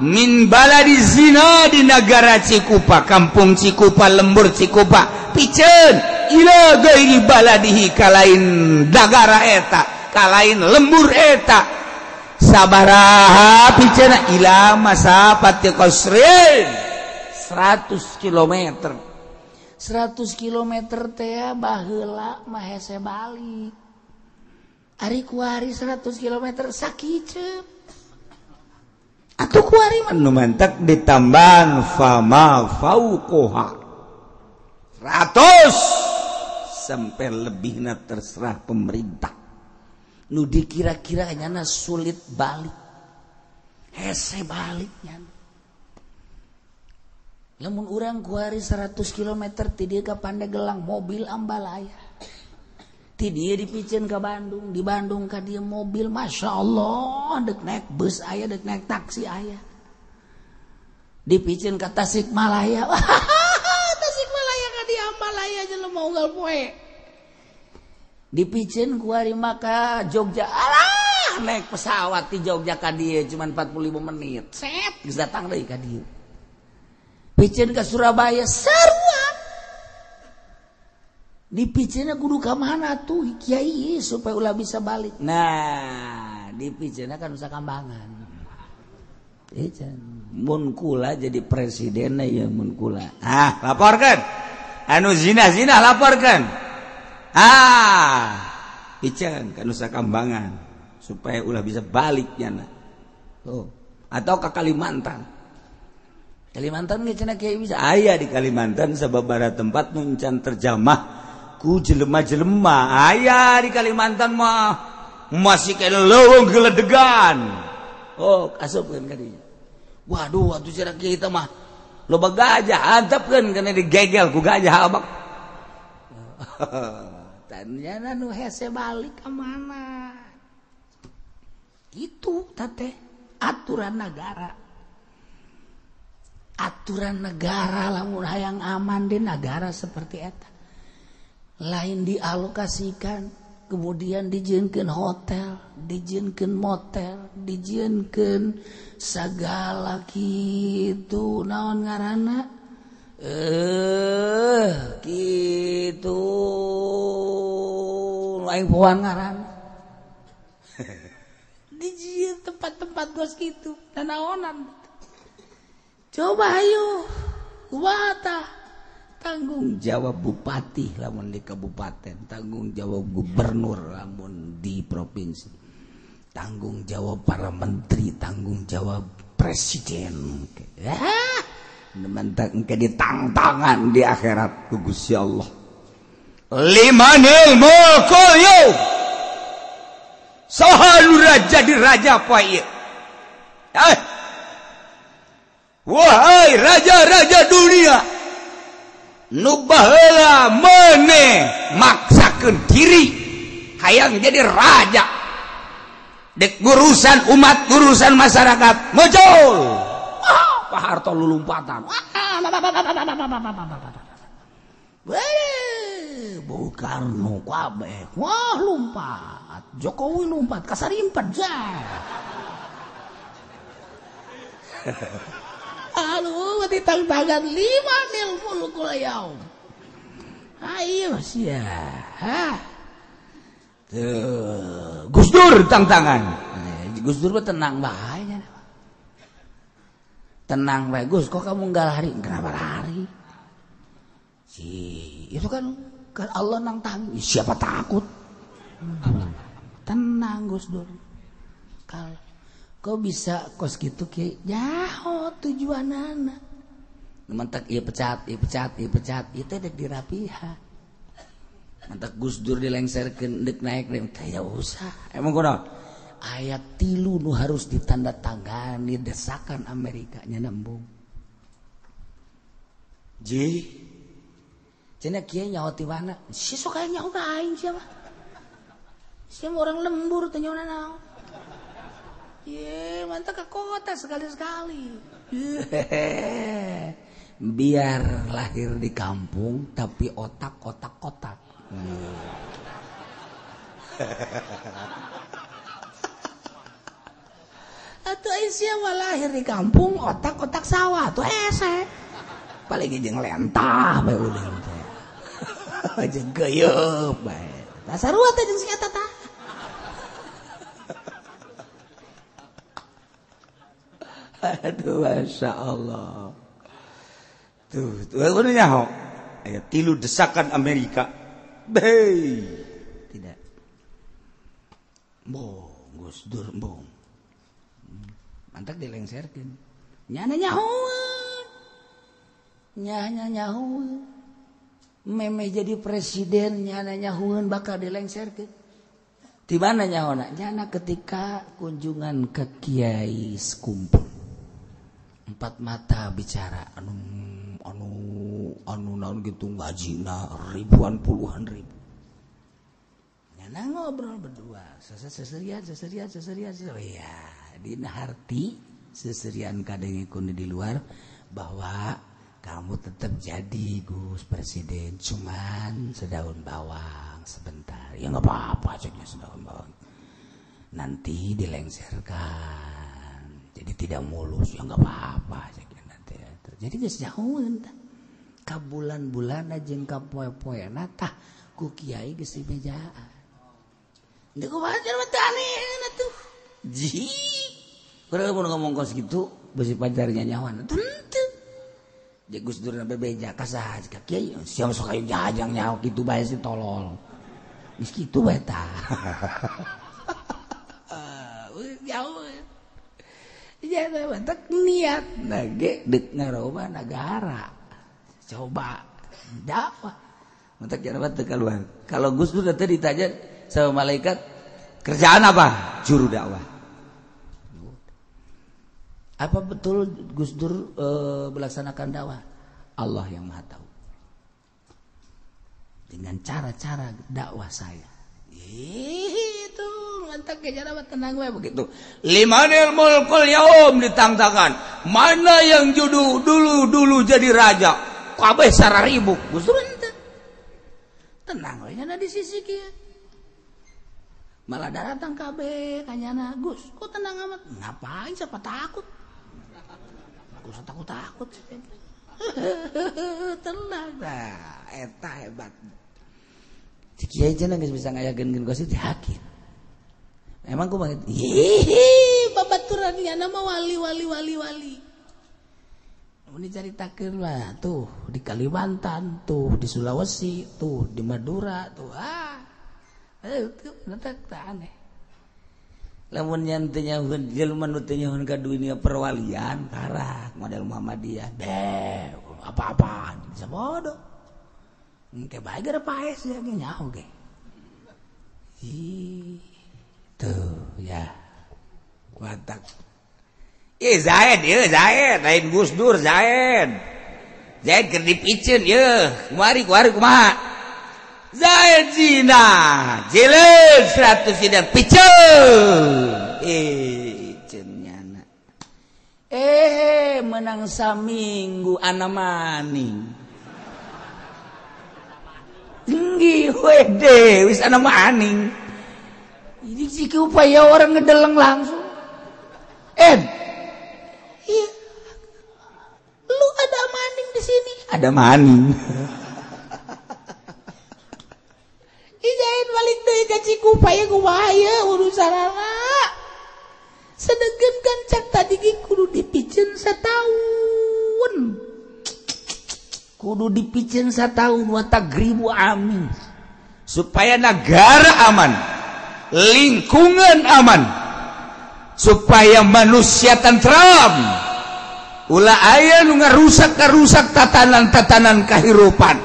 [SPEAKER 2] min baladi zina di negara Cikupa kampung Cikupa lembur Cikupa piceun ila gairi baladihi kalain dagara eta kalain lembur eta sabaraha piceuna ila masafati qasrin 100 km 100 km teh baheula mah hese balik ari kuari 100 km sakicep atuh kuari mah nu mantak ditambahan fama fauqoha 100 sampai lebihna terserah pemerintah nu dikira-kiranya sulit balik hese baliknya lamun urang kuari 100 km ti dieu ka Pandegelang mobil ambalaya ti dieu dipicen ka Bandung di Bandung ka dieu mobil Masya Allah dek naik bus aya dek naik taksi aya dipicen ka Tasikmalaya Tasikmalaya ka di ambalaya jelema unggal poe dipicen kuari maka Jogja alah naik pesawat di Jogja ka dieu cuman 45 menit set geus datang deui ka dieu picen ke Surabaya sarua dipicena kudu ka mana tuh kiai supaya ulah bisa balik nah dipicena kan Nusa Kambangan mun kula jadi presiden ya mun kula laporkan anu zina laporkan picen ka Nusa Kambangan supaya ulah bisa baliknya atau ke Kalimantan ge cenah kiai bisa aya di Kalimantan sababaraha tempat nu encan terjamah ku jelema-jelema aya di Kalimantan mah masih kena leuweung geledegan kasupkeun ka dinya waduh atuh cenah kiai teh mah loba gajah antepkeun kana digegel ku gajah abak
[SPEAKER 1] tanyana nu hese balik ka mana itu teh aturan negara lamun hayang aman di negara seperti eta lain dialokasikan kemudian dijieunkeun hotel dijieunkeun motel dijieunkeun sagala kitu naon ngaranna kitu lain poan ngaranna dijieun tempat-tempat gos kitu nanaonan coba ayo kumaha tanggung jawab bupati lamun di kabupaten tanggung jawab gubernur lamun di provinsi tanggung jawab para menteri tanggung jawab presiden mentak engke ditangtangan di akhirat ku Gusti Allah limanil mulku yaum saha nu jadi raja poe ieu wahai raja-raja dunia nu baheula maneh maksakeun diri hayang jadi raja dek urusan umat urusan masyarakat muncul Pak Harto lulumpatan Bung Karno kabeh wah lumpat Jokowi lumpat kasarimpet Aduh, ditang-tangan 5 nil mulkul yaum. Ayo sia. Gus Dur tang-tangan. Gus Dur mah tenang bae nya. Tenang bae Gus, kok kamu enggak lari? Kenapa lari? Itu kan Allah nang tanggung. Siapa takut? Tenang Gus Dur. Kalau kok bisa kos gitu Ki? Jauh tujuanana. Mantak ieu pecat, itu dek dirapiha. Mantak Gus Dur dilengserkeun dek naik teh ya usah. Emang kunaon? Ayat 3 nu harus ditandatangani desakan Amerika nya nembung. Ji. Cenah kieu nyaho ti mana? Si sok aya nyaho ka aing siapa? Siapa orang lembur teh nyaho naon? Ye, mantak ke kota sekali-sekali. Biar lahir di kampung tapi otak kotak-kotak. Atau siapa lahir di kampung otak-kotak sawah tuh ese. Paling jeung lentah bae uling teh. Jeung geuyeub bae. Tasarua teh jeung si eta tah. Aduh, Masya Allah. Tuh bener nyaho. Ayat 3 desakan Amerika. Bey. Tidak. Mbong, Gus Dur, mbong. Mantak dilengserkeun. Nyana nyahoeun. Nyana nyahoeun. Meme jadi presiden nyana nyahoeun bakal dilengserkeun. Di mana nyahona? Nyana ketika kunjungan ke Kiai sekumpul. 4 mata bicara anu naon gitu ngajina ribuan puluhan ribu. Nyana ngobrol berdua, seserian. Oh iya, dina harti seserian kadengkeun di luar bahwa kamu tetap jadi Gus Presiden, cuman sedaun bawang sebentar. Ya enggak apa-apa ceknya sedaun bawang. Nanti dilengserkan. Jadi tidak mulus, ya enggak apa-apa ceknya nanti. Jadi geus nyahoeun tah. Ka bulan-bulan jeung ka poe-poena tah ku kiai geus dimejaan. Deuk kumaha cenah teh aneh atuh. Ji. Urang mun ngomong kos kitu beusi pacarnya nyawan. Teu. Jeung Gus Dur bebeja ka saha ka kiai siang sok aya jajang nyaho kitu bae si tolol. Geus kitu bae tah. Jauh. Jangan mantak niat nage dek ngaroba negara. Coba dakwah. Mantak jangan teu keluar. Kalau Gus Dur tadi ditanya sama malaikat, kerjaan apa? Juru dakwah. Apa betul Gus Dur melaksanakan dakwah? Allah yang Maha tahu. Dengan cara-cara dakwah saya. Itu mantak kejar apa tenang gue begitu. Limanil mulkul yaum ditangtangan. Mana yang dulu jadi raja? Kabeh sararibuk. Gus Dur ente. Tenang we nya di sisi kieu. Malah datang kabeh kanyana Gus. Kok tenang amat? Ngapain siapa takut? Gus takut. Tenang dah. Eta hebat. Kiai cenah geus bisa ngayakeun kos itu yakin. Emang ku banget. Babaturan nya mah wali. Mun dicaritakeun mah tuh di Kalimantan, tuh di Sulawesi, tuh di Madura, tuh eta aneh. Lamun nya teu nyahoeun jelema nu teu nyahoeun ka dunia perwalian karak model Muhammadiyah. Apa-apaan bisa bodoh. Engke bae gara paes ya ge nyaho ge. Tuh ya. Watak. Zaid lain Gus Dur Zaid keur dipiceun yeuh. Kumari kumaha? Zaid zina. Jileud 100 sidang piceun. Cennyana. Menang saminggu ana maning. Tinggi wede wis ana maning. Ini sih upaya orang ngedeleng langsung. Iya. Lu ada maning di sini. Ada maning. Ijain balik deui ka Cikupaya kumaha urusanana. Sedegen kan cak tadi ge kudu dipiceun 1 tahun.
[SPEAKER 2] kudu dipicen 1 tahun wa tagribu amin supaya negara aman, lingkungan aman, supaya manusia tentram. Ulah aya nu ngarusak tatanan kahirupan.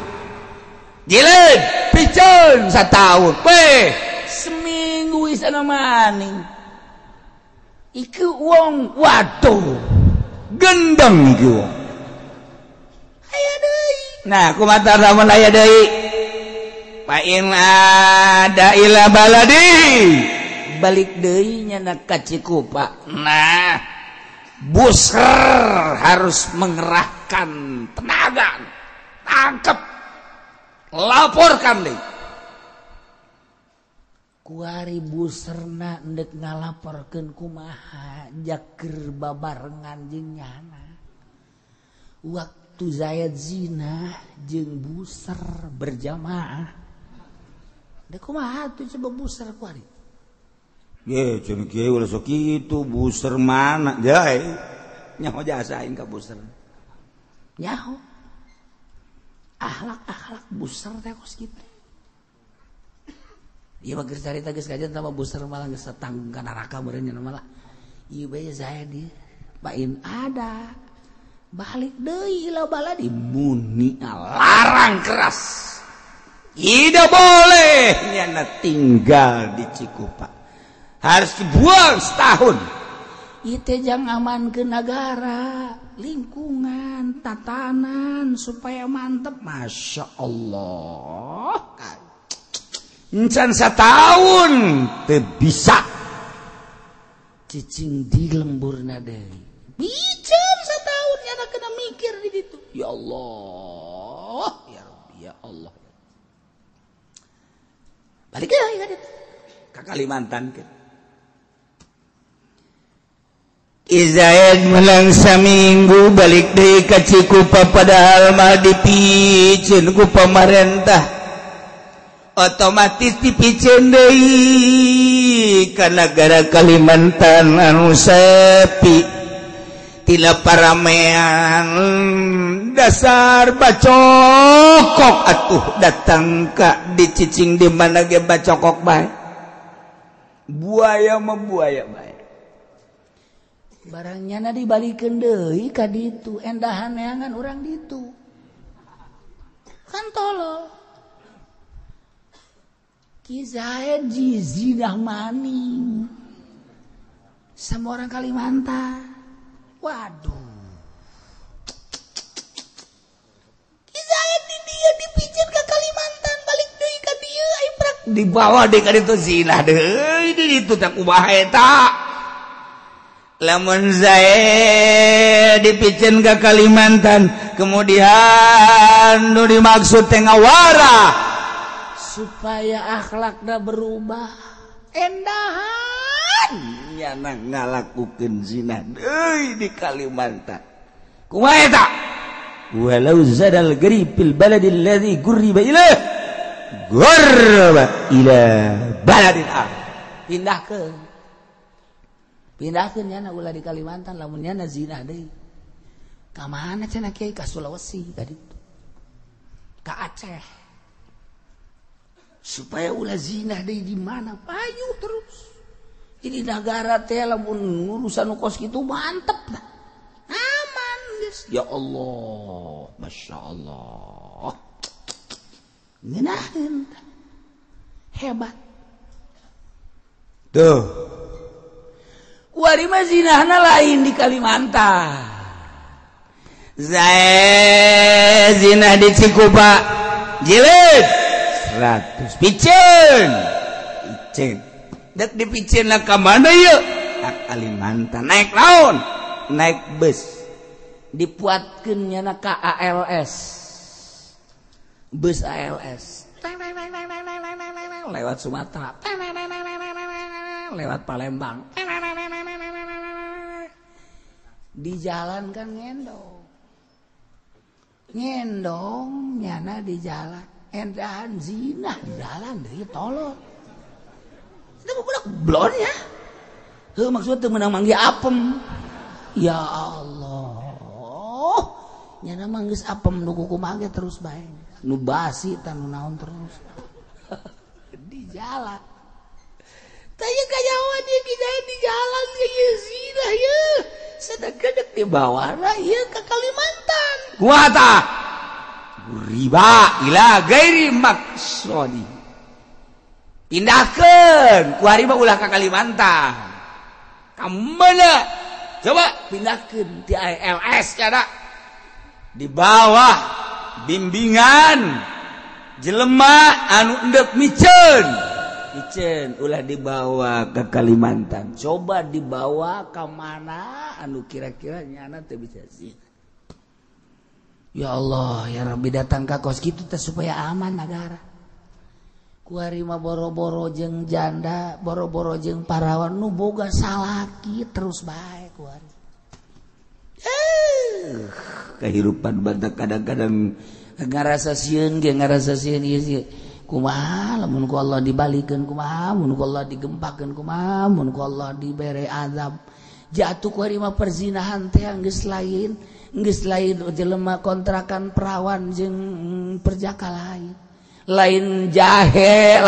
[SPEAKER 2] Jilid picen 1 tahun. Seminggu isana maning. Iku wong waduh. Gendeng iku wong. Aya deui. Nah, kumaha lamun aya deui? Fa in ada ila baladi. Balik deui nya ka Cikupa. Nah, Busr harus mengerahkan tenaga, tangkap, laporkan deh. Kuari Busrna ndek ngalaporkeun kumaha jaker babarengan jeung nyana. Waktu Zayad zina jeung Busr berjamaah. Dek kumaha tuh coba Busr kuari? Ye, cenah kieu ulah sok kitu, Busr mana? Jai. Nyaho jasain ka Busr. Nyaho. Akhlak Busr teh kos kitu. Ieu mah geus carita geus kajian sama Busr malah geus satang ka neraka meureun nya malah. Ieu bae saya dia. Pain ada. Balik deui ila baladi muni larang keras. Tidak boleh nyana tinggal di Cikupa. Harus dibuang setahun. Itu jangan aman ke negara, lingkungan, tatanan supaya mantep. Masya Allah. Encan 1 tahun teu bisa. Cicing di lemburna deui. Bican 1 tahun nyana kena mikir di ditu. Ya Allah, ya Rabbi, ya Allah. Balik deui ka Kalimantan ke. Izayad melang saminggu balik deui ka Cikupa padahal mah dipicen ku pamarentah. Otomatis dipicen deui ka nagara Kalimantan anu sepi. Tila paramean dasar bacokok atuh datang ka dicicing di mana ge bacokok bae. Buaya mah buaya bae. Barangnya na dibalikeun deui ka ditu, endahan neangan urang ditu. Kan tolol. Ki Zaid zinah maning. Sama orang Kalimantan. Waduh. Ki Zaid di dia dipicen ka Kalimantan, balik deui ka dieu ai prak dibawa deui ka ditu zinah deui di ditu teh kumaha eta. Lamun Zaid dipicen ke Kalimantan, kemudian nu dimaksud teh ngawara supaya akhlakna berubah, endahan nyana ngalakukeun zina deui di Kalimantan. Kumaha eta? Walau zadal garibul baladi alladzi gurriba ilaih gurriba ila baladin akhar. Pindahkeun nyana ulah di Kalimantan lamun nyana zina deui. Ka mana cenah kiai? Ka Sulawesi ka ditu. Ka Aceh. Supaya ulah zina deui di mana? Payu terus. Jadi negara teh lamun urusan kos kitu mantep dah. Aman geus. Ya Allah, Masya Allah. Ngeunaheun. Hebat. Tuh. Kuari mah zinahna lain di Kalimantan. Zaid zinah di Cikupa. Jilid 100. Picen. Dek dipicen ka mana yeuh? Ka Kalimantan. Naik naon? Naik bus. Dipuatkeun nyana ka ALS. Bus ALS. Lewat Sumatera. Lewat Palembang. Di jalan kan ngendong nyana di jalan, endahan zina di jalan deui tolol. Itu budak blon ya. Heuh maksud teu meunang manggi apem. Ya Allah.
[SPEAKER 1] nyana mah geus apem nu kumaha ge terus bae nu basi tan nu naon terus di jalan tanya kayawan ieu kidain di jalan ieu zina ieu sadengkeun deuk di bawahna ieu ka Kalimantan
[SPEAKER 2] kumaha tah riba ila gairi maksudi pindahkeun ku hari mah ulah ka Kalimantan kamana coba pindahkeun ti ALS cenah di bawah bimbingan jelema anu endeup miceun ulah dibawa ke Kalimantan coba dibawa ka mana anu kira-kira nyana teu bisa sih. Ya Allah, ya Rabbi datang ka kos kitu teh supaya aman negara. Ku ari mah boro-boro jeung janda, boro-boro jeung parawan nu boga salaki terus bae ku ari. Kehidupan badak kadang-kadang ngarasa sieun ge ngarasa sieun ieu kumaha lamun ku Allah dibalikeun kumaha mun ku Allah digempakeun kumaha mun ku Allah dibere azab. Jatuh ku ari mah perzinahan teh geus lain jelema kontrakan perawan jeung perjaka lain jahe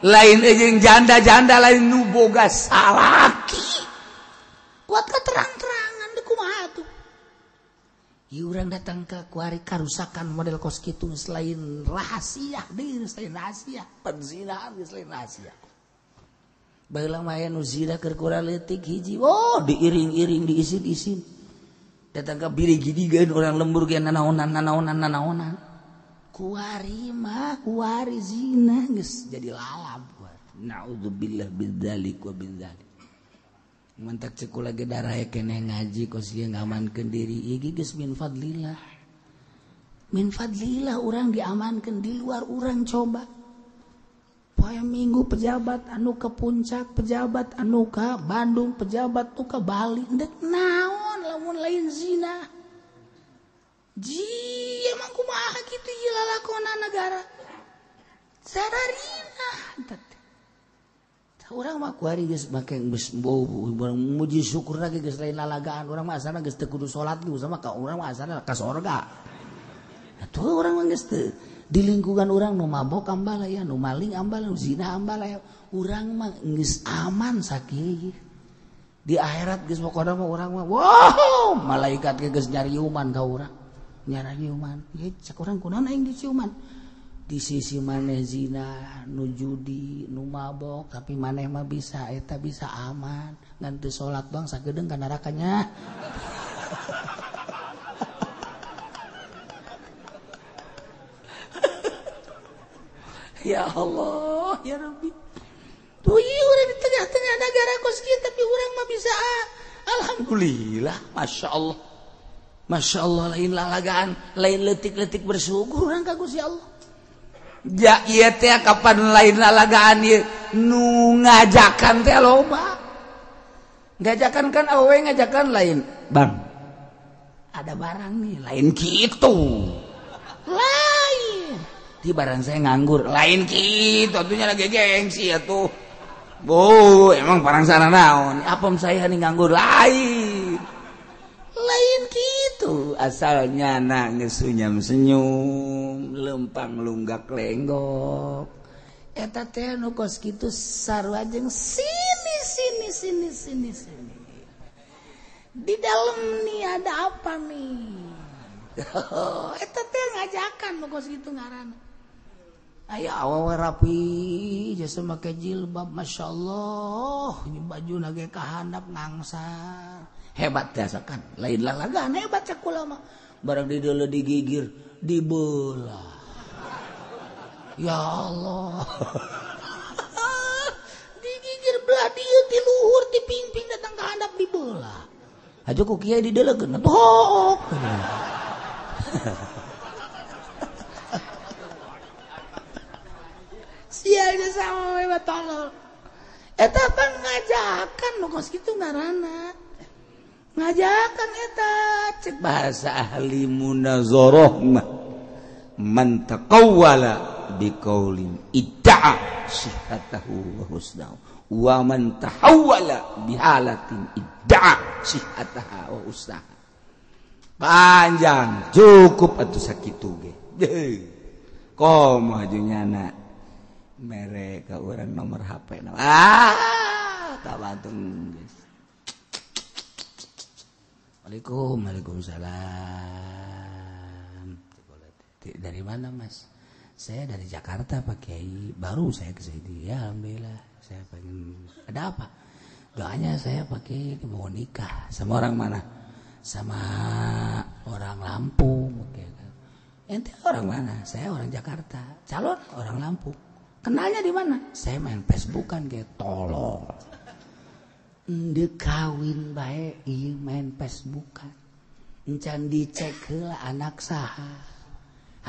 [SPEAKER 2] lain jeung janda-janda lain nu boga salaki kuat ka terang-terangan deuk kumaha tuh ieu urang datang ka kuari karusakan model kos kitu selain rahasia deui selain rahasia perzinahan selain rahasia baheula mah aya nu zina keur kurang leutik hiji diiring-iring diisin-isin datang ke biri gidigeun orang lembur ge nanaonan kuari zina geus jadi lalab naudzubillah bidzalik wa bidzalik mantak ceuk lagi darahe keneh ngaji kos ieu ngamankeun diri ieu geus min fadlillah urang diamankeun di luar urang coba poe minggu pejabat anu ke puncak pejabat anu ka Bandung pejabat nu ka Bali endek naon lamun lain zina emang kumaha kitu ieu lalakonna negara sadarina urang mah kuari geus make geus muji syukur lagi geus lain lalagaan urang mah asana geus teu kudu salat ge sama ka urang mah asana ka sorga atuh urang mah geus teu di lingkungan orang nu mabok ambal ya nu maling ambal nu zina ambal ya urang mah geus aman sakieu di akhirat geus pokona mah urang mah wow malaikat ge geus nyariuman ka urang nyariuman ye cek urang kunaon aing diciuman di sisi maneh zina nu judi nu mabok tapi maneh mah bisa eta bisa aman ngan teu salat bang sagedeung ka nerakanya ya Allah, ya Rabbi. Tuh iya udah di tengah-tengah negara kos kieu tapi urang mah bisa. Alhamdulillah, Masya Allah. Masya Allah lain lalagaan, lain letik-letik bersyukur urang ka Gusti Allah. Ja ieu teh kapan lain lalagaan ieu nu ngajakan teh loba. Ngajakan kan awewe ngajakan lain. Bang. Ada barang nih, lain kitu. Lain. Di barang saya nganggur lain gitu atunya lagi gengsi atuh emang barang sana naon apem saya nih nganggur lain gitu asalnya nangis senyum lempang lunggak lenggok eta teh nu kos kitu sarua jeung sini di dalam nih ada apa nih eta teh ngajakan nu kos kitu ngaranna aya awewe rapi jasa make jilbab Masya Allah ini baju nage kahandap ngangsar hebat biasa kan lain lalagaan hebat cek ulama barang di deuleu digigir dibelah ya Allah digigir belah dieu ti luhur ti pingping datang kahandap dibelah aja ku kieu dideuleukeun atuh sialnya sama we batolol eta pan ngajakan nu kos kitu ngaranna ngajakan eta cek bahasa ahli munazarah mah man taqawwala biqaulin idda'a sihhatahu wa husnahu wa man tahawwala bihalatin idda'a sihhataha wa husnaha panjang cukup atuh sakitu ge komo ajunya anak mere ka urang nomor HP tabatung geus.
[SPEAKER 1] Waalaikumsalam. Dari mana mas? Saya dari Jakarta Pak Kiai. Baru saya ke sini. Ya alhamdulillah. Saya pengen. Ada apa? Doanya saya pakai mau nikah.
[SPEAKER 2] Sama orang mana?
[SPEAKER 1] Sama orang Lampung. Ente orang mana? Saya orang Jakarta. Calon orang Lampung. Kenalnya di mana? Saya main Facebookan kayak tolol. Ndeu kawin bae ieu main Facebookan. Encan dicek heula anak saha.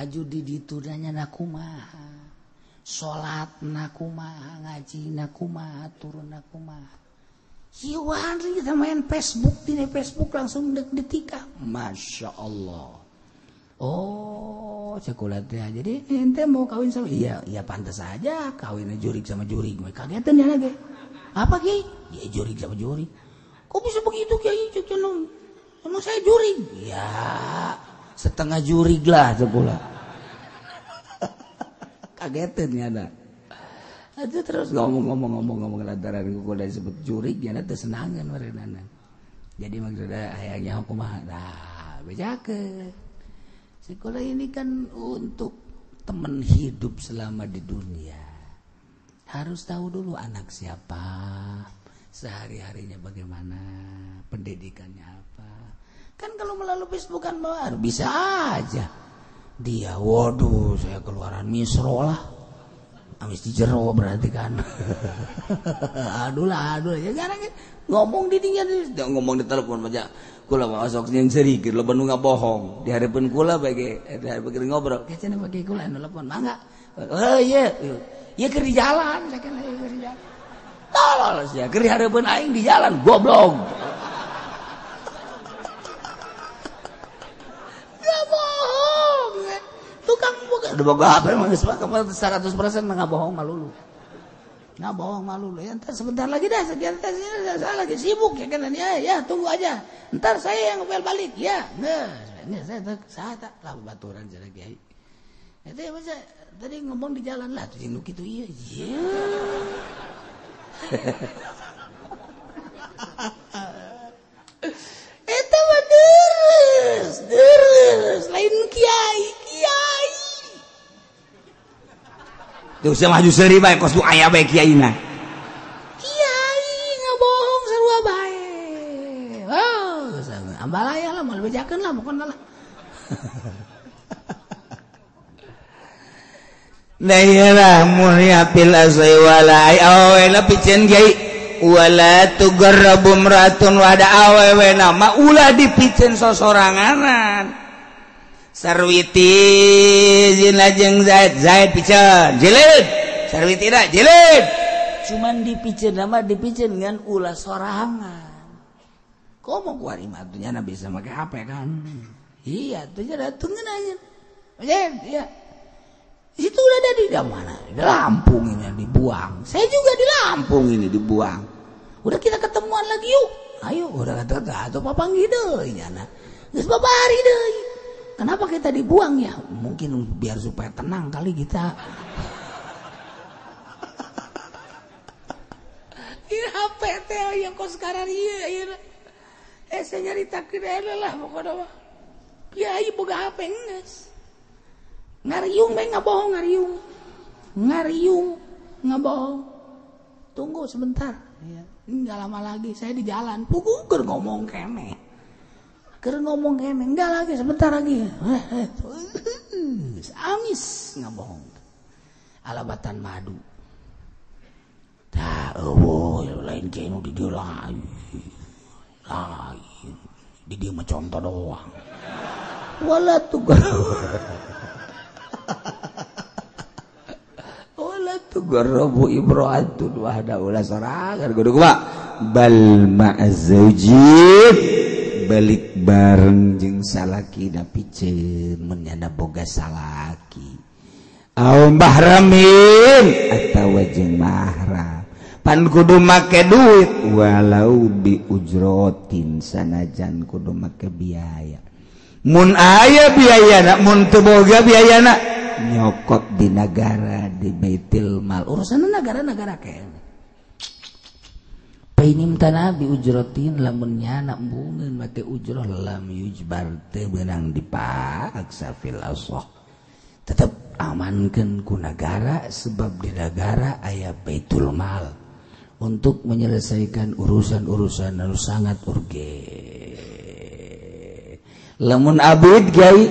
[SPEAKER 1] Aju di ditu nanya kumaha. Salat kumaha, ngaji kumaha, turun kumaha. Hiwan kita main Facebook, di Facebook langsung detika. Masya Allah. Oh, cekulat ya. Jadi ente mau kawin sama? Iya, iya pantas aja kawinnya jurig sama jurig. Kagetan ya lagi. Apa Kiai? Ya jurig sama jurig. Kok bisa begitu Kiai? Emang saya jurig? Ya, setengah jurig lah cekulat. Kagetan ya ada. Itu terus ngomong lantaran gue udah disebut jurig ya nanti senangan merenana. Jadi maksudnya ayahnya kumaha. Nah, bejake. Sekolah ini kan untuk teman hidup selama di dunia. Harus tahu dulu anak siapa, sehari-harinya bagaimana, pendidikannya apa. Kan kalau melalui Facebook kan bisa aja. Dia, waduh saya keluaran misro lah. Habis dijero berarti kan. aduh ya sekarang ngomong di dinya ngomong di telepon aja. Kula masuk yang sedikit lo banu bohong. Di hadapan kula bagi ngobrol. Kayaknya bagi kula telepon mangga. Oh iya. Ya keur di jalan, saya kan keur di jalan. Tolol sia, keur di hadapan aing di jalan goblok. Gak bohong. Tukang boga. Udah boga apa emang geus 100% enggak bohong malulu. Nggak bohong malu ya. Ntar sebentar lagi dah, saya lagi sibuk ya kan ya tunggu aja. Ntar saya yang balik ya. Ini saya tak lah baturan jadi Kiai. Itu ya masa tadi ngomong di jalan lah tuh induk itu iya. Itu mah deres lain Kiai.
[SPEAKER 2] Tuh saya maju seri bae kos tu aya bae kiaina.
[SPEAKER 1] Kiai ngabohong sarua bae. Oh, ambalaya lah mau bejakeun lah pokona lah.
[SPEAKER 2] Nah iyalah muryapil asai wala ai awe la picen kiai wala tugarrabu mratun wada awewe nama ulah dipicen sosoranganan. Sarwiti lajeng Zaid piceun jilid sarwiti dah jilid
[SPEAKER 1] cuman dipiceun nama dipiceun ngan ulah sorangan komo kuari mah tuh nya bisa make HP kan iya tuh nya datengin aja iya itu udah ada di mana di Lampung ini dibuang saya juga di Lampung ini dibuang udah kita ketemuan lagi yuk ayo udah kata atau papanggih deui nya geus babari deui. Kenapa kita dibuang ya? Mungkin biar supaya tenang kali kita. Ini HP teh yang kau sekarang iya. Saya nyaritakeun lah pokoknya mah. Kiai boga HP geus. Ngariung bae ngabohong ngariung ngabohong. Tunggu sebentar. Ya, enggak lama lagi saya di jalan. Pugukeun ngomong keneh. Keur ngomong emeng enggak lagi sebentar lagi. Amis ngabohong. Alabatan madu. Tah eueuh lain kene di dieu lain. Lain. Di dieu mah contoh doang. Wala tugarrabu ibra'atun wahda ulah sorangan kudu kumaha bal ma'azzawjib balik bareng jeung salaki da piceun mun nya boga salaki aw mahramin atawa jeung mahram pan kudu make duit walau bi ujrotin sanajan kudu make biaya
[SPEAKER 2] mun aya biayana mun teu boga biayana nyokot di negara di Baitul Mal urusan negara-negara kene painim tanabi ujratin lamun nyana embungeun make ujrah lam yujbar teu beunang dipaksa fil asah tetep amankeun ku negara sebab di negara aya Baitul Mal untuk menyelesaikan urusan-urusan anu sangat urgen lamun abid gai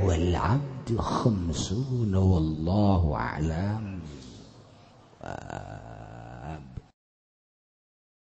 [SPEAKER 2] wal abdu khamsuna wallahu a'lam